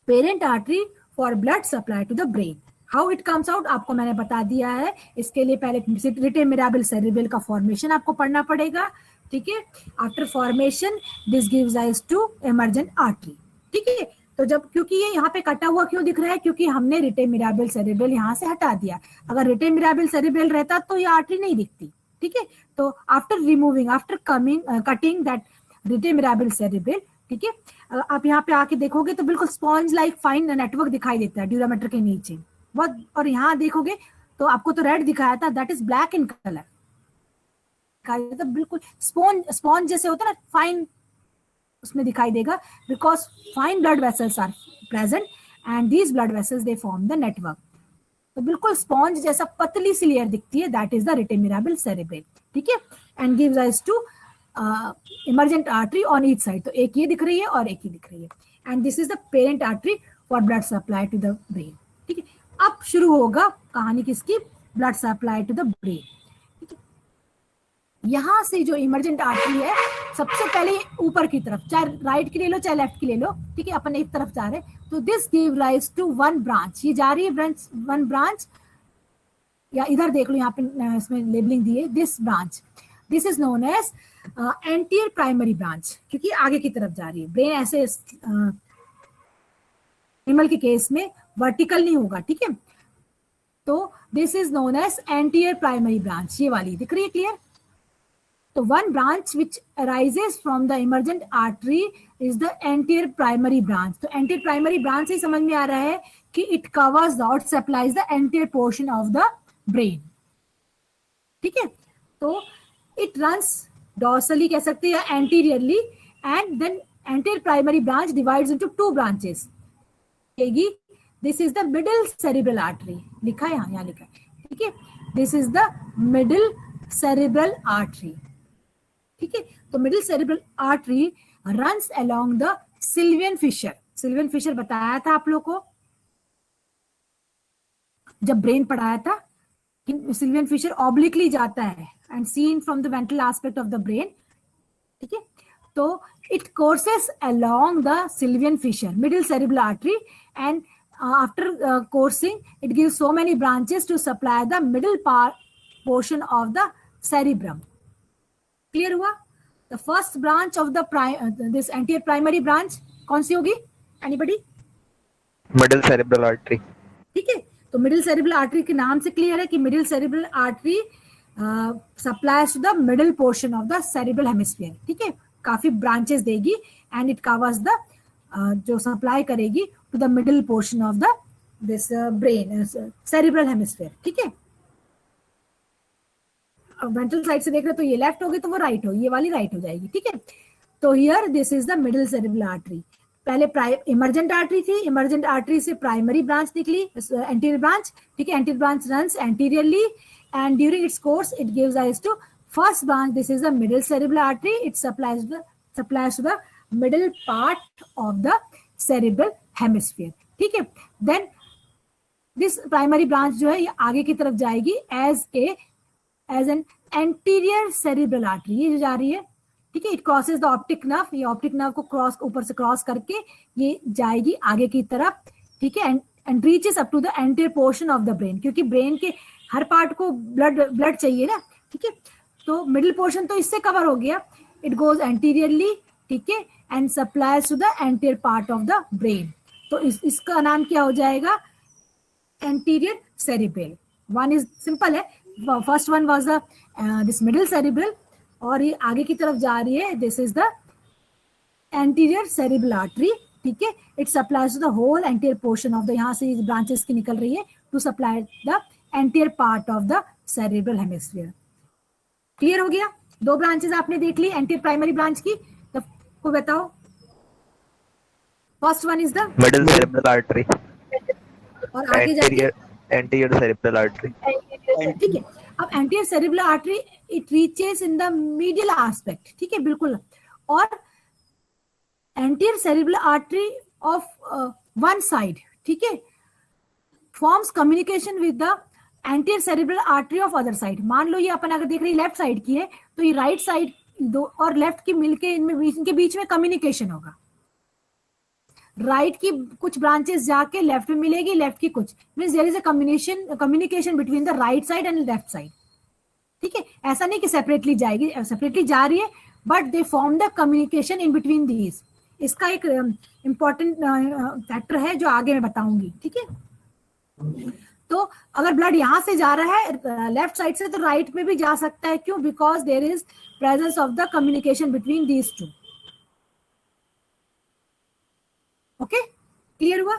parent artery for blood supply to the brain. How it comes out आपको मैंने बता दिया है। इसके लिए पहले रिटे मिराबिल सेरेब्रल का फॉर्मेशन आपको पढ़ना पड़ेगा, ठीक है। After formation this gives rise to emergent artery, ठीक है। तो जब, क्योंकि ये यहाँ पे कटा हुआ क्यों दिख रहा है, क्योंकि हमने रिटे मिराबिल सेरेब्रल यहाँ से हटा दिया। अगर रिटे मिराबिल सेरेब्रल रहता तो ये आर्टरी नहीं दिखती, ठीक है। तो after removing, after cutting that rete mirabile cerebral, ठीक है, आप यहाँ पे आके देखोगे तो बिल्कुल स्पॉन्ज लाइक फाइन नेटवर्क दिखाई देता है ड्यूरामीटर के नीचे बहुत। और यहाँ देखोगे तो आपको तो रेड दिखाया था, that is black in colour, तो बिल्कुल स्पॉन्ज जैसे होता है ना, फाइन उसमें दिखाई देगा, because fine blood vessels are present and these blood vessels they form the network. तो बिल्कुल स्पॉन्ज जैसा पतली सी लेयर दिखती है, that is the rete mirabile cerebral, ठीक है। And gives rise to emergent artery on each side. तो एक ये दिख रही है और एक ये दिख रही है, and this is the parent artery for blood supply to the brain, ठीक है। अब शुरू होगा कहानी किसकी, blood supply to the brain. यहां से जो इमर्जेंट आर्टरी है, सबसे पहले ऊपर की तरफ, चाहे राइट की ले लो चाहे लेफ्ट की ले लो, ठीक है, अपन एक तरफ जा रहे हैं। तो this give rise to one branch, ये जा रही है ब्रांच, वन ब्रांच, या इधर देख लो यहाँ पे इसमें लेबलिंग दी है, this branch, this is known as anterior primary branch, क्योंकि आगे की तरफ जा रही है। ब्रेन ऐसे एनिमल के केस में वर्टिकल नहीं होगा, ठीक है। तो this is known as anterior primary branch, ये वाली दिख रही है, क्लियर। तो one branch which arises from the emergent artery is the anterior primary branch. तो एंटीरियर प्राइमरी ब्रांच से समझ में आ रहा है कि इट कवर्स और supplies the anterior portion of the brain, ठीक है। तो इट रन्स डॉर्सली कह सकते हैं या anteriorly, and then anterior primary branch divides into two branches. This is the middle cerebral artery, लिखा है यहाँ लिखा है, ठीक है। This is the middle cerebral artery, ठीक है। तो middle cerebral artery runs along the Sylvian fissure. Sylvian fissure बताया था आप लोग को जब ब्रेन पढ़ाया था, सिल्वियन फिशर ऑब्लिकली जाता है and seen from the ventral aspect of the brain, ठीक है। तो it courses along the Sylvian fissure, middle cerebral artery, and after coursing it gives so many branches to supply the middle portion of the cerebrum. Clear हुआ? The first branch of the this anterior primary branch कौन सी होगी? Anybody? Middle cerebral artery, ठीक है। तो middle cerebral artery के नाम से क्लियर है कि middle cerebral artery supplies to the middle portion of the cerebral hemisphere, ठीक है। काफी ब्रांचेस देगी एंड इट कवर्स द जो सप्लाई करेगी to the middle portion of the this brain cerebral hemisphere, ठीक है। वेंट्रल साइड से देख रहे हो तो ये लेफ्ट होगी तो वो राइट हो, ये वाली राइट हो जाएगी, ठीक है। तो here this is the middle cerebral artery. पहले इमर्जेंट आर्टरी थी, इमर्जेंट आर्टरी से प्राइमरी ब्रांच निकली, एंटीरियर ब्रांच, ठीक है। Anterior branch runs anteriorly and during its course it gives rise to first branch, this is the middle cerebral artery. It supplies to the middle part of the cerebral hemisphere, ठीक है। Then this primary branch जो है ये आगे की तरफ जाएगी as an anterior cerebral artery, ये जो जा रही है, ठीक है। It crosses the optic nerve, ये ऑप्टिक नर्व को ऊपर से क्रॉस करके ये जाएगी आगे की तरफ, ठीक है। And reaches up to the anterior portion of the brain, क्योंकि ब्रेन के हर पार्ट को ब्लड चाहिए ना, ठीक है। तो मिडिल पोर्शन तो इससे कवर हो गया, इट गोज एंटीरियरली, ठीक है, and supplies to the anterior part of the brain. तो इसका नाम क्या हो जाएगा? Anterior cerebral. One is simple है, first one was the this middle cerebral, और ये आगे की तरफ जा रही है, this is the anterior cerebral artery, ठीक है। It supplies to the whole anterior portion of the, यहाँ से ब्रांचेस की निकल रही है to supply the anterior part of the cerebral hemisphere. Clear हो गया? दो ब्रांचेस आपने देख ली एंटीरियर प्राइमरी ब्रांच की, तो को बताओ। First one is the middle cerebral artery, और आगे जाके एंटीरियर सेरेब्रल आर्टरी, ठीक है। अब anterior cerebral artery it reaches in the medial aspect, ठीक है, बिल्कुल। और anterior cerebral artery of one side, ठीक है, forms communication with the anterior cerebral artery of other side. मान लो ये अपन अगर देख रहे हैं लेफ्ट साइड की है, तो ये राइट साइड दो और लेफ्ट की मिलके इनके बीच में कम्युनिकेशन होगा। राइट की कुछ ब्रांचेस जाके लेफ्ट में मिलेगी, लेफ्ट की कुछ, means there is a communication between the right side and left side, ठीक है। ऐसा नहीं कि सेपरेटली जाएगी, सेपरेटली जा रही है, but they form the communication in between these. इसका एक इंपॉर्टेंट फैक्टर है जो आगे मैं बताऊंगी, ठीक है। तो अगर ब्लड यहां से जा रहा है लेफ्ट साइड से, तो राइट में भी जा सकता है, क्यों? Because there is presence of the communication between these two. Okay, clear हुआ?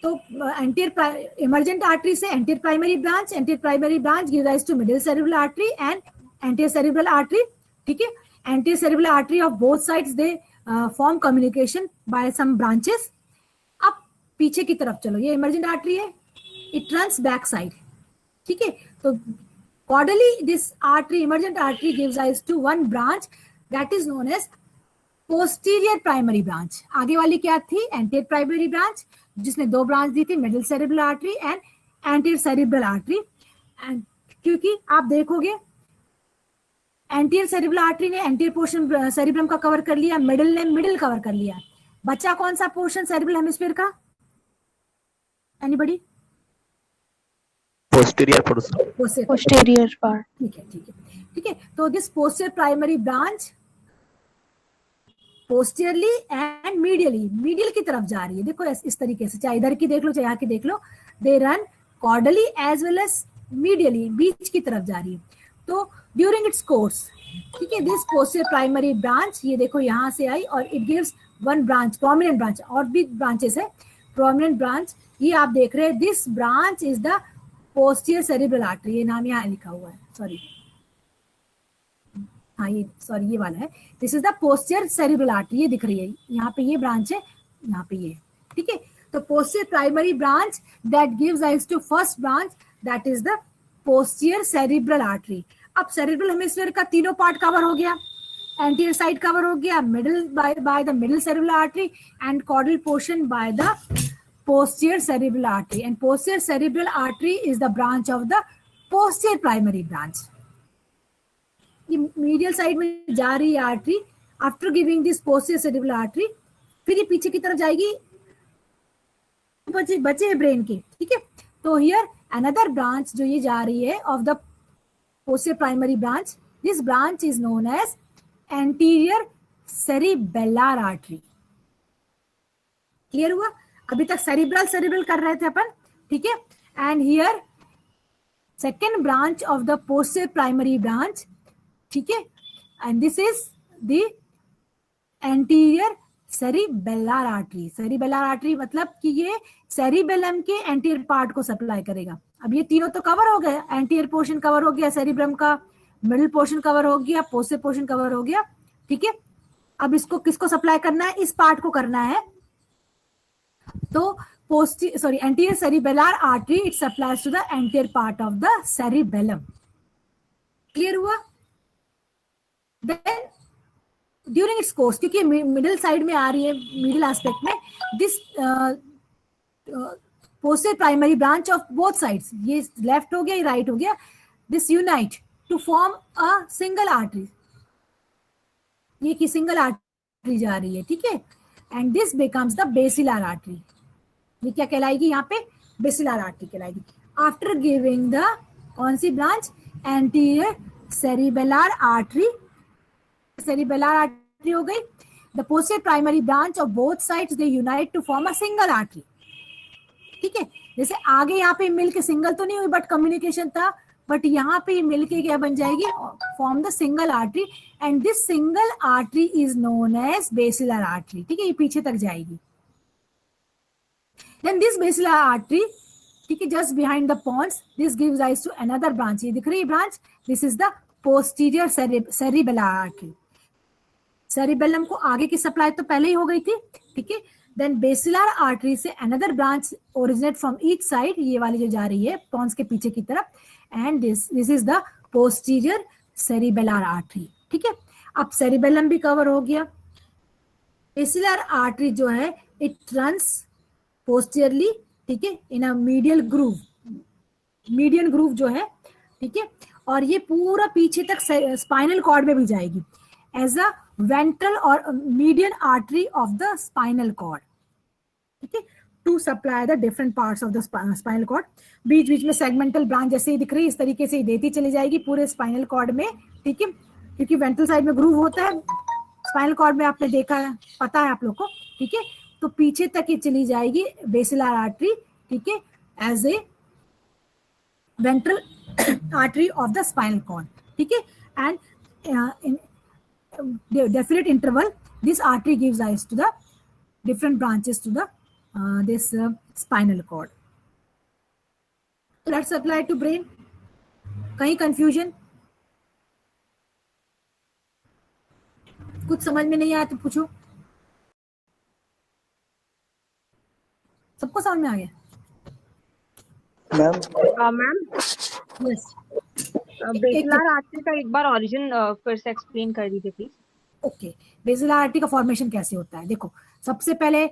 तो एंटीरियर इमर्जेंट आर्टरी से anterior primary branch give rise to middle cerebral artery and anterior cerebral artery, ठीक है। Anterior cerebral artery of both sides they form communication by some branches. अब पीछे की तरफ चलो, ये इमर्जेंट आर्टरी है, इट रन्स बैक साइड, ठीक है। तो caudally this artery, emergent artery, gives rise to one branch that is known as posterior primary branch। आगे वाली क्या थी? anterior primary branch, जिसने दो ब्रांच दी थी, middle cerebral artery and anterior cerebral artery. And क्योंकि आप देखोगे एंटीरियर सेरिब्रल आर्टरी ने एंटीरियर पोर्शन सेरिब्रम का कवर कर लिया, मिडिल ने मिडिल कवर कर लिया, बचा कौन सा पोर्शन सेरिब्रल हेमिस्फीयर का? एनीबॉडी? पोस्टीरियर पार्ट, ठीक है। तो this posterior primary branch posteriorly and medially, medial की तरफ जा रही है। देखो इस तरीके से, चाहे इधर की देख लो चाहे यहाँ की देख लो, they run caudally as well as medially, बीच की तरफ जा रही है। तो ड्यूरिंग इट्स कोर्स, ठीक है, दिस पोस्टियर प्राइमरी ब्रांच, ये देखो यहाँ से आई और it gives one branch, prominent branch, और भी ब्रांचेस है, प्रोमिनेंट ब्रांच ये आप देख रहे हैं। This branch is the posterior cerebral artery, ये नाम यहाँ लिखा हुआ है, सॉरी हाँ ये सॉरी ये वाला है, this is the posterior cerebral artery, ये दिख रही है यहाँ पे, ये ब्रांच है यहाँ पे ये, ठीक है। तो posterior primary branch that gives rise to first branch, that is the posterior cerebral artery. अब सेरिब्रल हेमिस्फीयर का तीनों पार्ट कवर हो गया, एंटीरियर साइड कवर हो गया, middle by the middle cerebral artery and caudal portion by the posterior cerebral artery, and posterior cerebral artery is the branch of the posterior primary branch. ये medial side में जा रही है artery, after giving this posterior cerebral artery, फिर ये पीछे की तरफ जाएगी, बचे है ब्रेन के, ठीक है। तो हियर अनदर ब्रांच जो ये जा रही है of the posterior primary branch, this branch is known as anterior cerebellar artery. Clear हुआ? अभी तक सेरिब्रल कर रहे थे अपन, ठीक है। And here second branch of the posterior primary branch, ठीक है, and this is the anterior cerebellar artery. Cerebellar artery मतलब कि ये सेरिबेलम के एंटीरियर पार्ट को सप्लाई करेगा। अब ये तीनों तो कवर हो गए, एंटीरियर पोर्शन कवर हो गया सेरिब्रम का, मिडिल पोर्शन कवर हो गया, पोस्टियर पोर्शन कवर हो गया, ठीक है। अब इसको किसको सप्लाई करना है? इस पार्ट को करना है। तो anterior cerebellar artery it supplies to the anterior part of the cerebellum. Clear हुआ? देन ड्यूरिंग इट्स कोर्स, क्योंकि मिडिल साइड में आ रही है, मिडिल एस्पेक्ट में, this posterior primary branch of both sides, ये लेफ्ट हो गया ये राइट हो गया, this unite to form a single artery, ये की सिंगल आर्टरी जा रही है, ठीक है। And this becomes the basilar artery, ये क्या कहलाएगी यहाँ पे? बेसिलर आर्टरी कहलाएगी। आफ्टर गिविंग द कौन सी branch? Anterior cerebellar artery, cerebellar artery हो गई। The posterior primary branch of both sides they unite to form a single artery, ठीक है। जैसे आगे यहाँ पे मिलके सिंगल तो नहीं हुई बट कम्युनिकेशन था, बट यहाँ पे मिलके क्या बन जाएगी? Form the single artery, and this single artery is known as basilar artery, ठीक है, ये पीछे तक जाएगी। देन दिस बेसिलर आर्टरी, ठीक है, just behind the pons, this gives rise to another branch, ये दिख रही है branch, this is the posterior cerebellar artery. Cerebellum को आगे की सप्लाई तो पहले ही हो गई थी, ठीक है। देन बेसिलर आर्टरी से another branch originate from each side, ये वाली जो जा रही है पॉन्स के पीछे की तरफ, and this is the posterior cerebellar artery, ठीक है। अब सेरिबेलम भी कवर हो गया। बेसिलर आर्टरी जो है इट रन्स पोस्टीरियरली, ठीक है, इन अ मीडियल ग्रूव, मीडियन ग्रूव जो है, ठीक है, और ये पूरा पीछे तक स्पाइनल कॉर्ड में भी जाएगी एज अ वेंट्रल और median artery of the spinal cord, ठीक है, to supply the different parts of the spinal cord. बीच बीच में सेगमेंटल ब्रांच जैसे ही दिख रही है इस तरीके से ही देती चली जाएगी पूरे स्पाइनल कॉर्ड में, ठीक है, क्योंकि वेंट्रल साइड में ग्रूव होता है, स्पाइनल कॉर्ड में आपने देखा है, पता है आप लोग को, ठीक है। तो पीछे तक ये चली जाएगी बेसिलर आर्टरी, ठीक है, as a ventral artery of the spinal cord, ठीक है। And in definite interval this artery gives rise to the different branches to the this spinal cord. Let's apply to brain. कहीं confusion? कुछ समझ में नहीं आया तो पूछो। सबको समझ में आ गया? Ma'am yes. बेसिलर आर्टरी का एक बार ओरिजिन फिर से एक्सप्लेन कर दीजिए प्लीज। ओके, बेसिलर आर्टरी का फॉर्मेशन कैसे होता है? देखो, सबसे पहले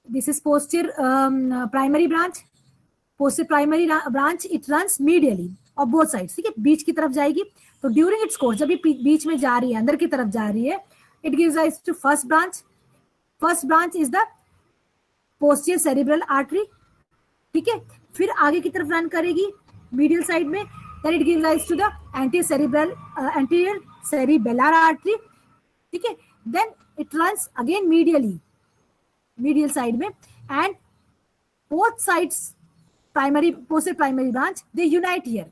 this is पोस्टियर primary branch, पोस्टियर primary branch it runs medially और बोथ साइड्स, ठीक है, बीच की तरफ जाएगी। तो ड्यूरिंग इट्स कोर्स, जब ये बीच में जा रही है, अंदर की तरफ जा रही है, it gives rise to first branch. First branch is the posterior cerebral artery, ठीक है, फिर आगे की तरफ रन करेगी मीडियल साइड में, then it gives rise to the anterior cerebellar artery, ठीक है। then it runs again medially, medial side में, and both sides primary posterior primary branch they unite here.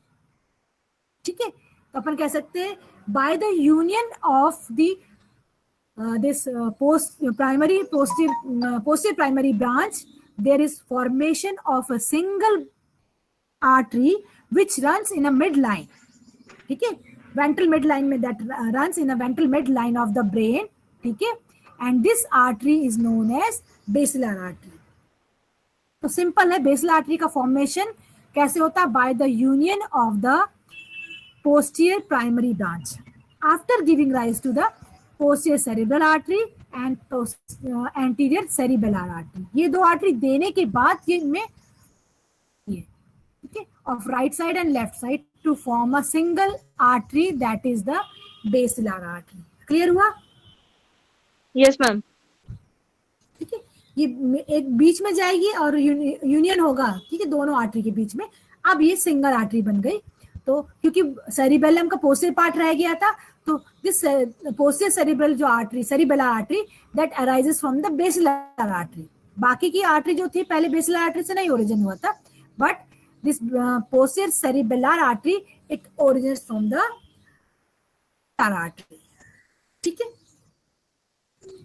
ठीक है, तो अपन कह सकते हैं by the union of the this posterior primary branch there is formation of a single artery which runs in a midline. ठीक है, ventral midline में that runs in a ventral midline of the brain. ठीक है, and this artery is known as basilar artery. तो simple है, basilar artery का formation कैसे होता है? by the union of the posterior primary branch after giving rise to the posterior cerebral artery and anterior cerebellar artery. ये दो artery देने के बाद ये इनमें ये ठीक है of right side and left side to form a single artery that is the basilar artery. Clear हुआ? Yes, ma'am. ठीक है, ये एक बीच में जाएगी और यूनियन होगा, ठीक है, दोनों आर्टरी के बीच में. अब ये सिंगल आर्टरी बन गई. तो क्योंकि सेरिबेलम का पोस्टीरियर पार्ट रह गया था, तो दिस पोस्टीरियर सेरिब्रल जो artery, cerebellar artery, that arises from the basilar artery. बाकी की आर्टरी जो थी पहले बेसिलर आर्टरी से नहीं ओरिजिन हुआ था, but this posterior cerebellar artery it originates from the artery. ठीक है,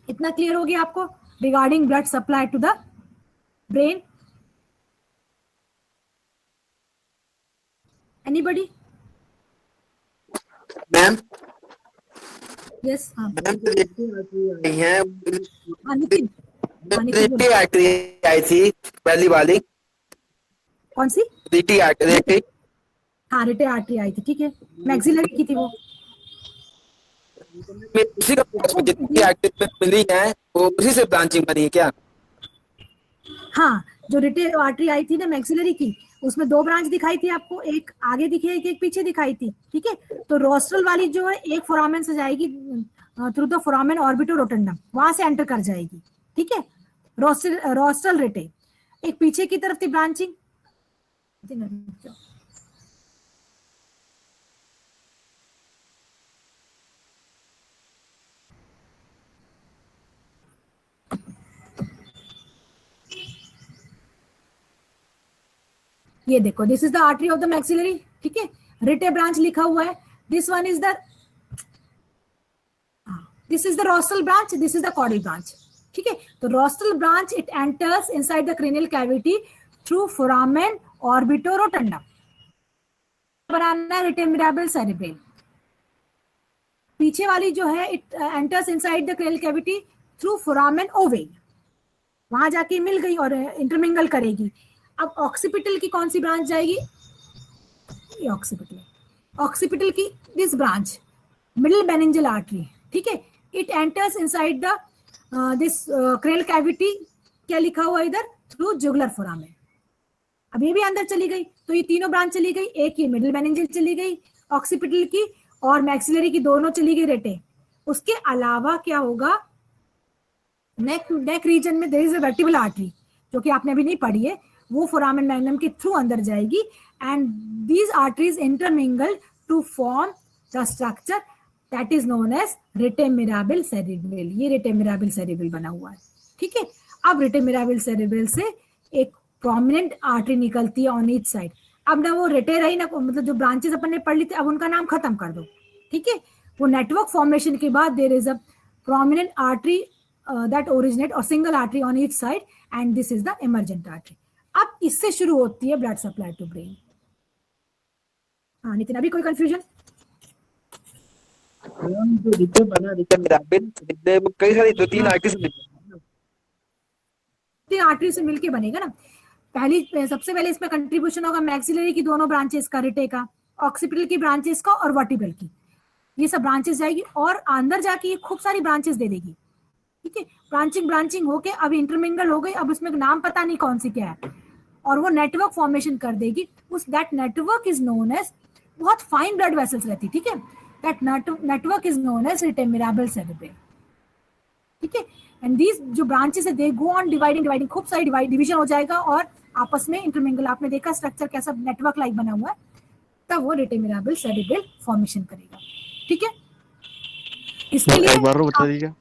इतना क्लियर हो गया आपको regarding blood supply to the brain? Anybody? Ma'am Yes. हाँ आई है नितिन. रिटी आर्टरी आई थी पहली वाली. कौन सी? रिटी आर्टरी. हाँ रिटे आर्टरी आई थी. ठीक है, मैक्सिलरी की थी वो. उसी का जितनी आर्टरी मिली है वो उसी से ब्रांचिंग बनी है क्या? हाँ, जो रिटे आर्टरी आई थी ना मैक्सिलरी की, उसमें दो ब्रांच दिखाई थी आपको, एक आगे दिखी, एक पीछे दिखाई थी. ठीक है, तो रोस्ट्रल वाली जो है एक फोरामेन से जाएगी थ्रू द फोरामेन ऑर्बिटोरोटंडम, वहां से एंटर कर जाएगी. ठीक है, रोस्ट्रल रिटे. एक पीछे की तरफ थी ब्रांचिंग. ये देखो, this is the artery of the maxillary. ठीक है, रिटे ब्रांच लिखा हुआ है. This one is the rostral branch, this is the caudal branch. ठीक है, तो rostral branch it enters inside the cranial cavity through foramen orbitorotundum. बनाना rete mirabile cerebral. पीछे वाली जो है it enters inside the cranial cavity through foramen ovale. वहां जाके मिल गई और इंटरमिंगल करेगी. अब ऑक्सीपिटल की कौन सी ब्रांच जाएगी? ये ऑक्सीपिटल की this branch middle meningeal artery. ठीक है, it enters inside the this cranial cavity. क्या लिखा हुआ इधर? Through jugular foramen. अब ये भी अंदर चली गई, तो ये तीनों ब्रांच चली गई. एक ये मिडिल मेनिंजियल चली गई ऑक्सीपिटल की, और मैक्सिलरी की दोनों चली गई रेटे. उसके अलावा क्या होगा? नेक रीजन में there is a vertebral artery, जो कि आपने अभी नहीं पढ़ी है. वो फोरामेन मैग्नम के थ्रू अंदर जाएगी, and these arteries intermingle to form the structure that is known as rete mirabile cerebral. ये रिटे मिराबल सेरिब्रल बना हुआ है. ठीक है, अब रिटे मिराबल सेरिब्रल से एक प्रोमिनेंट आर्टरी निकलती है ऑन ईच साइड. अब ना वो रिटे रही ना, मतलब जो ब्रांचेस अपन ने पढ़ ली थी, अब उनका नाम खत्म कर दो. ठीक है, वो नेटवर्क फॉर्मेशन के बाद there is a prominent artery that originate और single artery on each side, and this is the emergent artery. अब इससे शुरू होती है ब्लड सप्लाई टू ब्रेन. हाँ नितिन, अभी कोई कंफ्यूजन? जो रिटे बना रिटे मिराबल वो कई सारी 2-3 आर्टरी से तीन आर्टरी से मिलके बनेगा ना. सबसे पहले इसमें कंट्रीब्यूशन होगा मैक्सिलरी की दोनों ब्रांचेस का, रिटे का, ऑक्सीपिटल की ब्रांचेस का और वर्टिब्रल की. ये सब ब्रांचेस जाएगी और अंदर जाके ये खूब सारी ब्रांचेस दे देगी. ठीक है, ब्रांचिंग होके अब इंटरमिंगल हो गई. अब उसमें नाम पता नहीं कौन सी क्या है, और वो नेटवर्क फॉर्मेशन कर देगी. उस that network is known as, बहुत फाइन ब्लड वेसल्स रहती. ठीक है, that network is known as rete mirabile cerebral. ठीक है, एंड दीज जो ब्रांचेस है दे गो ऑन डिवाइडिंग, खूब सारी डिवीजन हो जाएगा और आपस में इंटरमिंगल. आपने देखा स्ट्रक्चर कैसा नेटवर्क लाइक बना हुआ है, तब वो रिटे मिराबल सेरिब्रल फॉर्मेशन करेगा. ठीक है, इसके लिए एक बार बता दीजिए.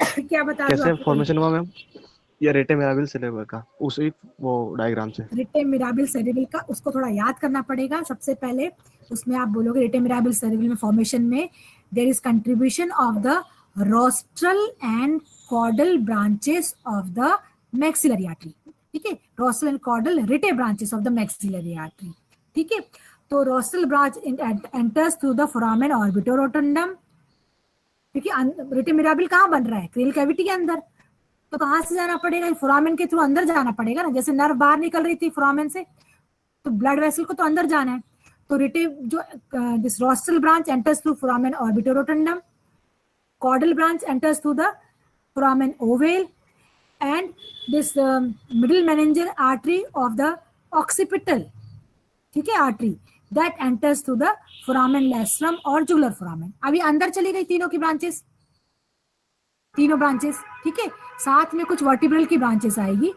क्या बता दूं कैसे आपको? फॉर्मेशन हुआ मैम? ये रेटे मिराबिल सेरेब्रल का उसी वो डायग्राम से। रिटे मिराबिल सेरेब्रल का उसको थोड़ा याद करना पड़ेगा। सबसे पहले उसमें आप बोलोगे रिटे मिराबिल सेरेब्रल में फॉर्मेशन में there is contribution of the rostral and caudal branches of the maxillary artery. ठीक है, rostral and caudal rete branches of the maxillary artery. ठीक है, तो rostral branch enters through the foramen orbitorotundum, क्योंकि rete मिराबिल कहाँ बन रहा है? क्रेल कैविटी के अंदर। तो कहाँ से जाना पड़ेगा? फोरामेन के थ्रू अंदर जाना पड़ेगा ना, जैसे नर्व बाहर निकल रही थी फोरामेन से, तो ब्लड वेसल को तो अंदर जाना है। तो रिटे जो this rostral branch enters through foramen orbitorotundum, caudal branch enters through the foramen ovale, and this middle meningeal artery of the occipital, ठीक है, artery that enters through the foramen lacerum और जुगुलर फोरामेन। अभी अंदर चली गई तीनों की branches, तीनों ब्रांचेस। ठीक है, साथ में कुछ वर्टिब्रल की ब्रांचेस आएगी।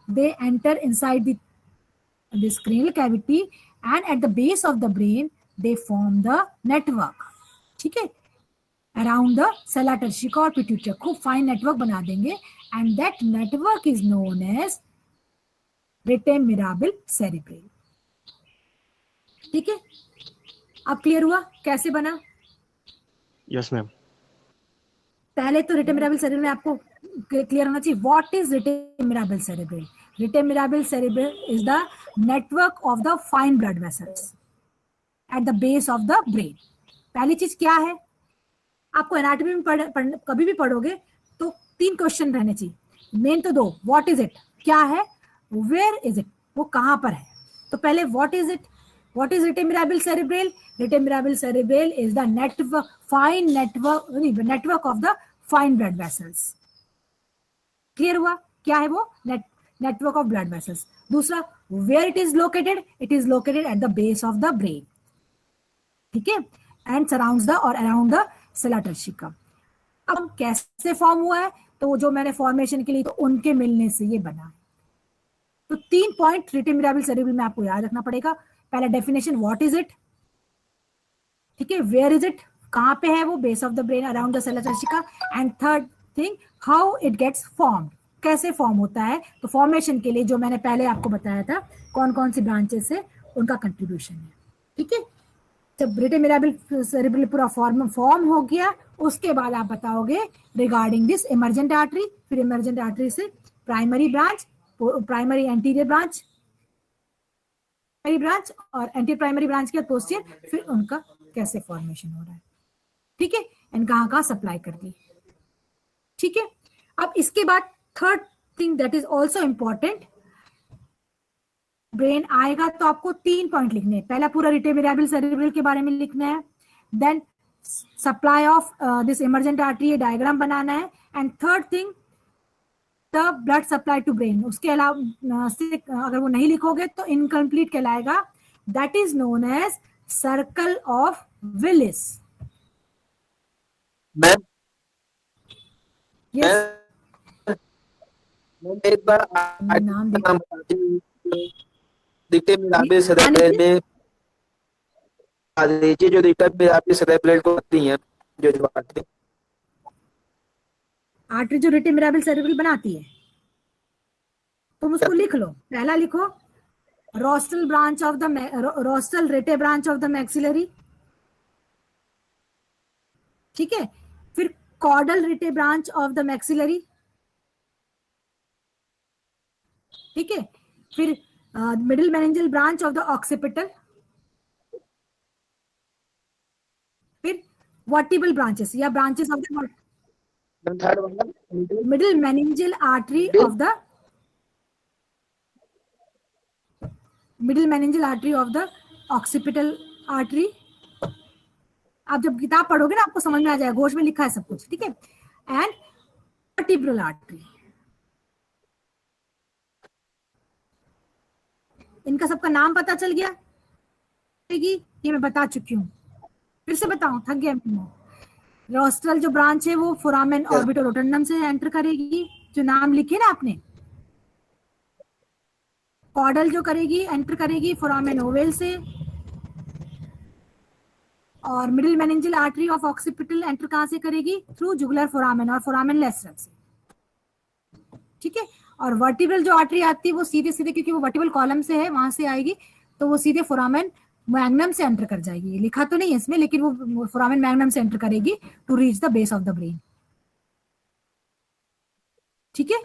दे enter inside this cranial cavity and at the base of the brain they form the network। ठीक है, around the sella turcica और pituitary खूब फाइन नेटवर्क बना देंगे, and that network is known as rete mirabile cerebral। ठीक है, अब clear हुआ कैसे बना? Yes ma'am. पहले तो रिटे मिराबिल सेरेब्रल में आपको क्लियर होना चाहिए what is rete mirabile cerebral. Rete mirabile cerebral is the network of the fine blood vessels at the base of the brain. पहली चीज क्या है? आपको एनाटॉमी में कभी भी पढ़ोगे तो 3 क्वेश्चन रहने चाहिए, मेन तो 2। व्हाट इज इट, क्या है, वेयर इज इट, वो कहां पर है। तो पहले what is it, what is rete mirabile cerebral? Rete mirabile cerebral is the network of the fine blood vessels। Clear हुआ क्या है वो? Network of blood vessels. दूसरा, where it is located? It is located at the base of the brain। ठीक है, and surrounds the or around the sella turcica। अब कैसे form हुआ है? तो जो मैंने फॉर्मेशन के लिए तो उनके मिलने से ये बना है। तो 3 पॉइंट रिटे मिराबिल सेरेब्रल में आपको याद रखना पड़ेगा। पहला डेफिनेशन व्हाट इज इट, ठीक है, वेयर इज इट, कहां पे है वो, base of the brain around the sella turcica, and third thing how it gets formed, कैसे फॉर्म होता है। तो फॉर्मेशन के लिए जो मैंने पहले आपको बताया था कौन कौन सी ब्रांचेस है उनका कंट्रीब्यूशन है। ठीक है, जब रिटे मिराबिल सेरेब्रल पूरा फॉर्म हो गया उसके बाद आप बताओगे रिगार्डिंग दिस इमर्जेंट आर्टरी, फिर इमर्जेंट आर्टरी से primary branch, primary anterior branch और एंटी प्राइमरी ब्रांच के पोस्टीरियर, फिर उनका कैसे फॉर्मेशन हो रहा है। ठीक है, एंड कहां कहां सप्लाई कर दी। ठीक है, अब इसके बाद third thing that is also important, brain आएगा तो आपको 3 पॉइंट लिखने हैं। पहला पूरा रिटे मिराबिल सेरेब्रल के बारे में लिखना है, then supply of this emergent artery diagram बनाना है, and third thing the blood supply to brain. उसके अलावा अगर वो नहीं लिखोगे तो इनकम्प्लीट कहलाएगा। That is known as circle of Willis. Ma'am yes, एक बार नाम देख नाम बता दीजिए। रिटे मिराबिल सेरेब्रल में बता दीजिए जो रिटे मिराबिल सेरेब्रल को होती है, जो आर्टरी जो रिटे मिराबिल सेरेब्रल बनाती है, तुम उसको लिख लो। पहला लिखो rostral branch of the rostral rete branch of the maxillary. ठीक है, फिर caudal rete branch of the maxillary. ठीक है, फिर middle meningeal branch of the occipital, फिर वर्टिब्रल ब्रांचेस या branches of the middle meningeal artery of the occipital artery. आप जब किताब पढ़ोगे ना आपको समझ में आ जाएगा, घोष में लिखा है सब कुछ। ठीक है, एंड वर्टिब्रल आर्टरी। इनका सबका नाम पता चल गया? ये मैं बता चुकी हूँ, फिर से बताऊं, थक गया मैं। रोस्ट्रल जो ब्रांच है वो फोरामेन ऑर्बिटोरोटंडम से एंटर करेगी, जो नाम लिखे ना आपने। कॉर्डल जो करेगी एंटर करेगी फोरामेन ओवेल से, और middle meningeal artery of occipital enter कहाँ से करेगी? थ्रू जुगुलर फोरामेन और फोरामेन लेसरम से, ठीक है। और वर्टिब्रल जो आर्टरी आती है वो सीधे सीधे, क्योंकि वो वर्टिब्रल कॉलम से है, वहां से आएगी, तो वो सीधे फोरामेन मैग्नम से एंटर कर जाएगी। लिखा तो नहीं है इसमें, लेकिन वो फोरामेन मैग्नम से एंटर करेगी to reach the base of the brain, ठीक है।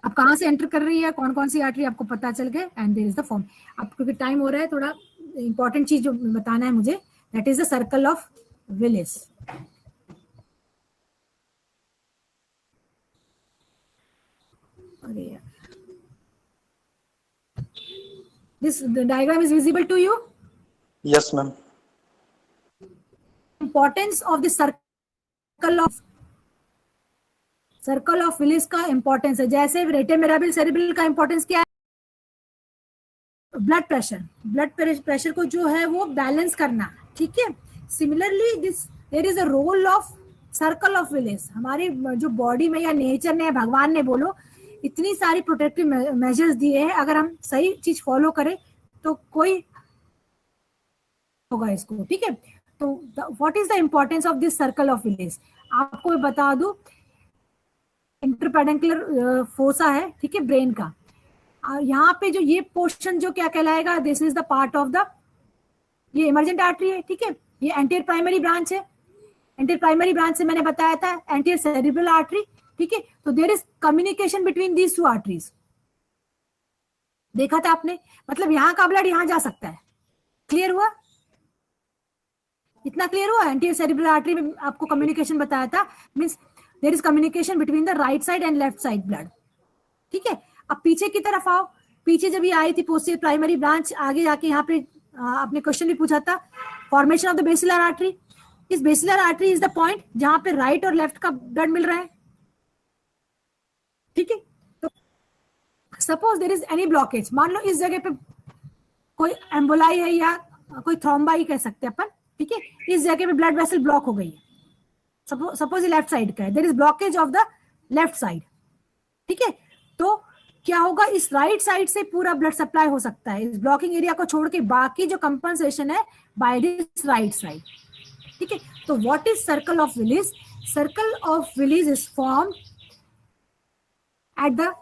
अब कहाँ से एंटर कर रही है, कौन कौन सी आर्टरी आपको पता चल गए, and there is the form. अब क्योंकि टाइम हो रहा है, थोड़ा इंपॉर्टेंट चीज जो बताना है मुझे, that is the circle of Willis. अरे यार, this diagram is visible to you? Yes, ma'am. Importance of the circle of Willis का इंपॉर्टेंस है, जैसे रेटे मिराबिल सेरिब्रल का इंपॉर्टेंस क्या है? ब्लड प्रेशर को जो है वो बैलेंस करना, ठीक है। Similarly there is a role of circle of Willis. हमारी जो बॉडी में या नेचर ने, भगवान ने बोलो, इतनी सारी प्रोटेक्टिव मेजर्स दिए हैं, अगर हम सही चीज फॉलो करें तो कोई होगा इसको, ठीक है। तो what is the importance of this circle of Willis? आपको मैं बता दूं, इंटरपेडेंकुलर फोसा है, ठीक है, ब्रेन का। यहाँ पे जो ये पोर्शन जो क्या कहलाएगा, this is the part of the, ये इमर्जेंट आर्टरी है, ठीक है। ये एंटीरियर प्राइमरी ब्रांच है। एंटीरियर प्राइमरी ब्रांच से मैंने बताया था एंटीरियर सेरिब्रल आर्टरी, ठीक है। तो there is communication between these two arteries, देखा था आपने, मतलब यहाँ का ब्लड यहाँ जा सकता है। क्लियर हुआ? इतना क्लियर हुआ? एंटीरियर सेरिब्रल आर्टरी में आपको कम्युनिकेशन बताया था, means there is communication between the right side and left side blood, ठीक है। अब पीछे की तरफ आओ, पीछे जब ये आई थी पोस्टीरियर प्राइमरी ब्रांच, आगे जाके यहाँ पे आपने क्वेश्चन भी पूछा था, formation of the basilar artery. इस basilar artery is the point जहां पे राइट और लेफ्ट का ब्लड मिल रहा है, ठीक है। तो suppose there is any blockage, मान लो इस जगह पे कोई एम्बोलाई है या कोई थ्रोम्बाई कह सकते हैं अपन, ठीक है। इस जगह पे ब्लड वेसल ब्लॉक हो गई है, सपोज ये लेफ्ट साइड का है, there is blockage of the left side, ठीक है। तो क्या होगा, इस राइट साइड से पूरा ब्लड सप्लाई हो सकता है, इस ब्लॉकिंग एरिया को छोड़ के बाकी जो कंपनसेशन है बाय दिस राइट साइड, ठीक है। तो what is circle of Willis? Circle of Willis is formed at the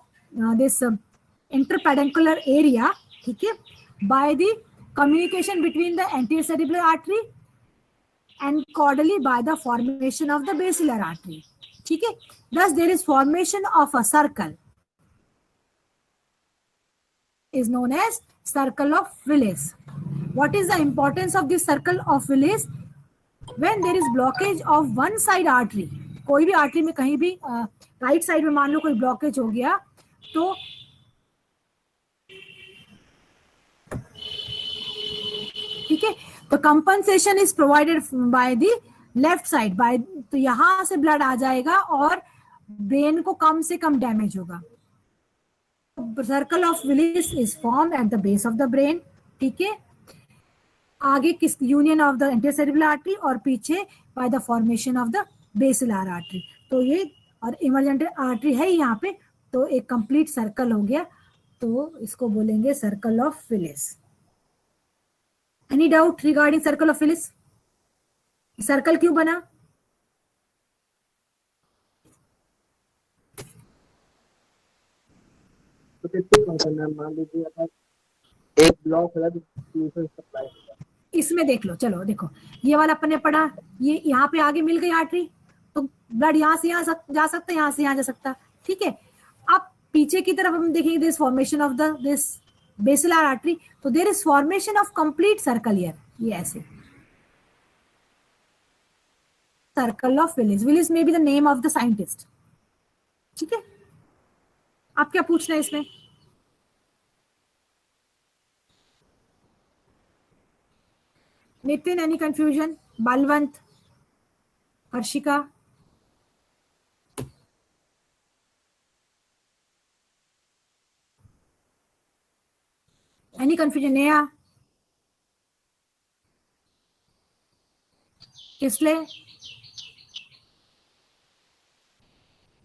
this interpeduncular area, ठीक है, by the communication between the anterior cerebral artery and caudally by the formation of the basilar artery, ठीक है। Thus there is formation of a circle is known as circle of Willis. What is the importance of this circle of Willis? When there is blockage of one side artery, कोई भी artery में कहीं भी right side में मान लो कोई blockage हो गया, तो ठीक है, तो compensation is provided by the left side, by, तो यहां से ब्लड आ जाएगा और ब्रेन को कम से कम डैमेज होगा। Circle of Willis is form eight the base of the brain, ठीक है। आगे किस union of the anterior cerebral artery और पीछे by the formation of the basilar artery. तो ये और इमर्जेंट आर्टरी है यहाँ पे, तो एक कंप्लीट सर्कल हो गया, तो इसको बोलेंगे circle of Willis. Any doubt regarding circle of Willis? Circle क्यों बना? तो कितनी फंक्शन है, मान लीजिए अगर एक ब्लॉक है तो दूसरे सप्लाई होगा। इसमें देख लो, चलो देखो, ये वाला अपन ने पढ़ा, ये यहाँ पे आगे मिल गई आर्टरी, तो ब्लड यहाँ से यहाँ जा सकता है, यहाँ से यहाँ जा सकता, ठीक है। अब पीछे की तरफ हम देखेंगे this formation of the this basilar artery, तो there is formation of complete circle here, ये ऐसे सर्कल ऑफ विलिस। विलिस में by the name of the scientist, ठीक है। आप क्या पूछना है इसमें? Nitin, any confusion? Balwant, Harshika, any confusion? Neha, Kislay,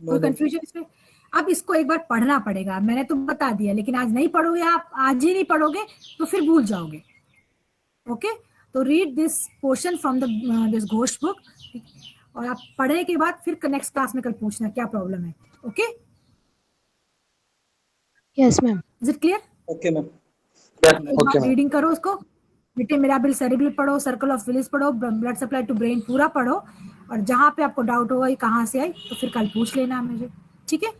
कोई कंफ्यूजन इसमें? अब इसको एक बार पढ़ना पड़ेगा, मैंने तो बता दिया, लेकिन आज नहीं पढ़ोगे आप, आज ही नहीं पढ़ोगे तो फिर भूल जाओगे, ओके। तो read this portion from the this Ghosh book, और आप पढ़ने के बाद फिर नेक्स्ट क्लास में कल पूछना क्या प्रॉब्लम है. Okay, yes ma'am. Is it clear? Okay ma'am. Okay ma'am. Reading करो उसको, बेटे मिराबिल सेरिब्रल पढ़ो, सर्कल ऑफ विलिस पढ़ो, ब्लड सप्लाई टू ब्रेन पूरा पढ़ो, और जहां पे आपको डाउट होगा ये कहाँ से आई तो फिर कल पूछ लेना मुझे. ठीक है,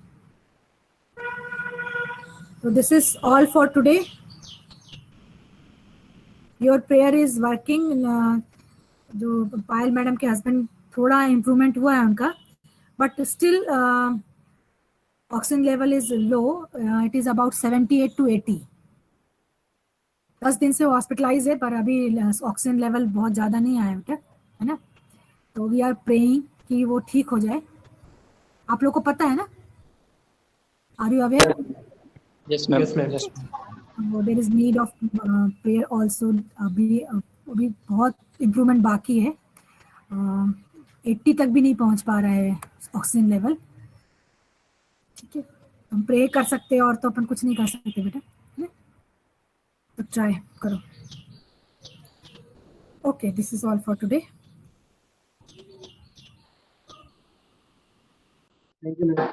तो this is all for today. Your prayer is working. जो पायल मैडम के हस्बैंड थोड़ा इम्प्रूवमेंट हुआ है उनका, but still oxygen level is low. It is about 78 to 80. 10 दिन से हॉस्पिटलाइज है, पर अभी ऑक्सीजन लेवल बहुत ज़्यादा नहीं आया बेटा, है ना. तो वी आर प्रेइंग कि वो ठीक हो जाए. आप लोग को पता है ना? Are you aware? Yes ma'am. Yes ma'am. There is need of prayer also. अभी बहुत इम्प्रूवमेंट बाकी है. 80 तक भी नहीं पहुंच पा रहा है ऑक्सीजन लेवल. ठीक है, हम प्रे कर सकते हैं और तो अपन कुछ नहीं कर सकते बेटा, है ना? तो ट्राई करो. Okay, this is all for today. Thank you ma'am.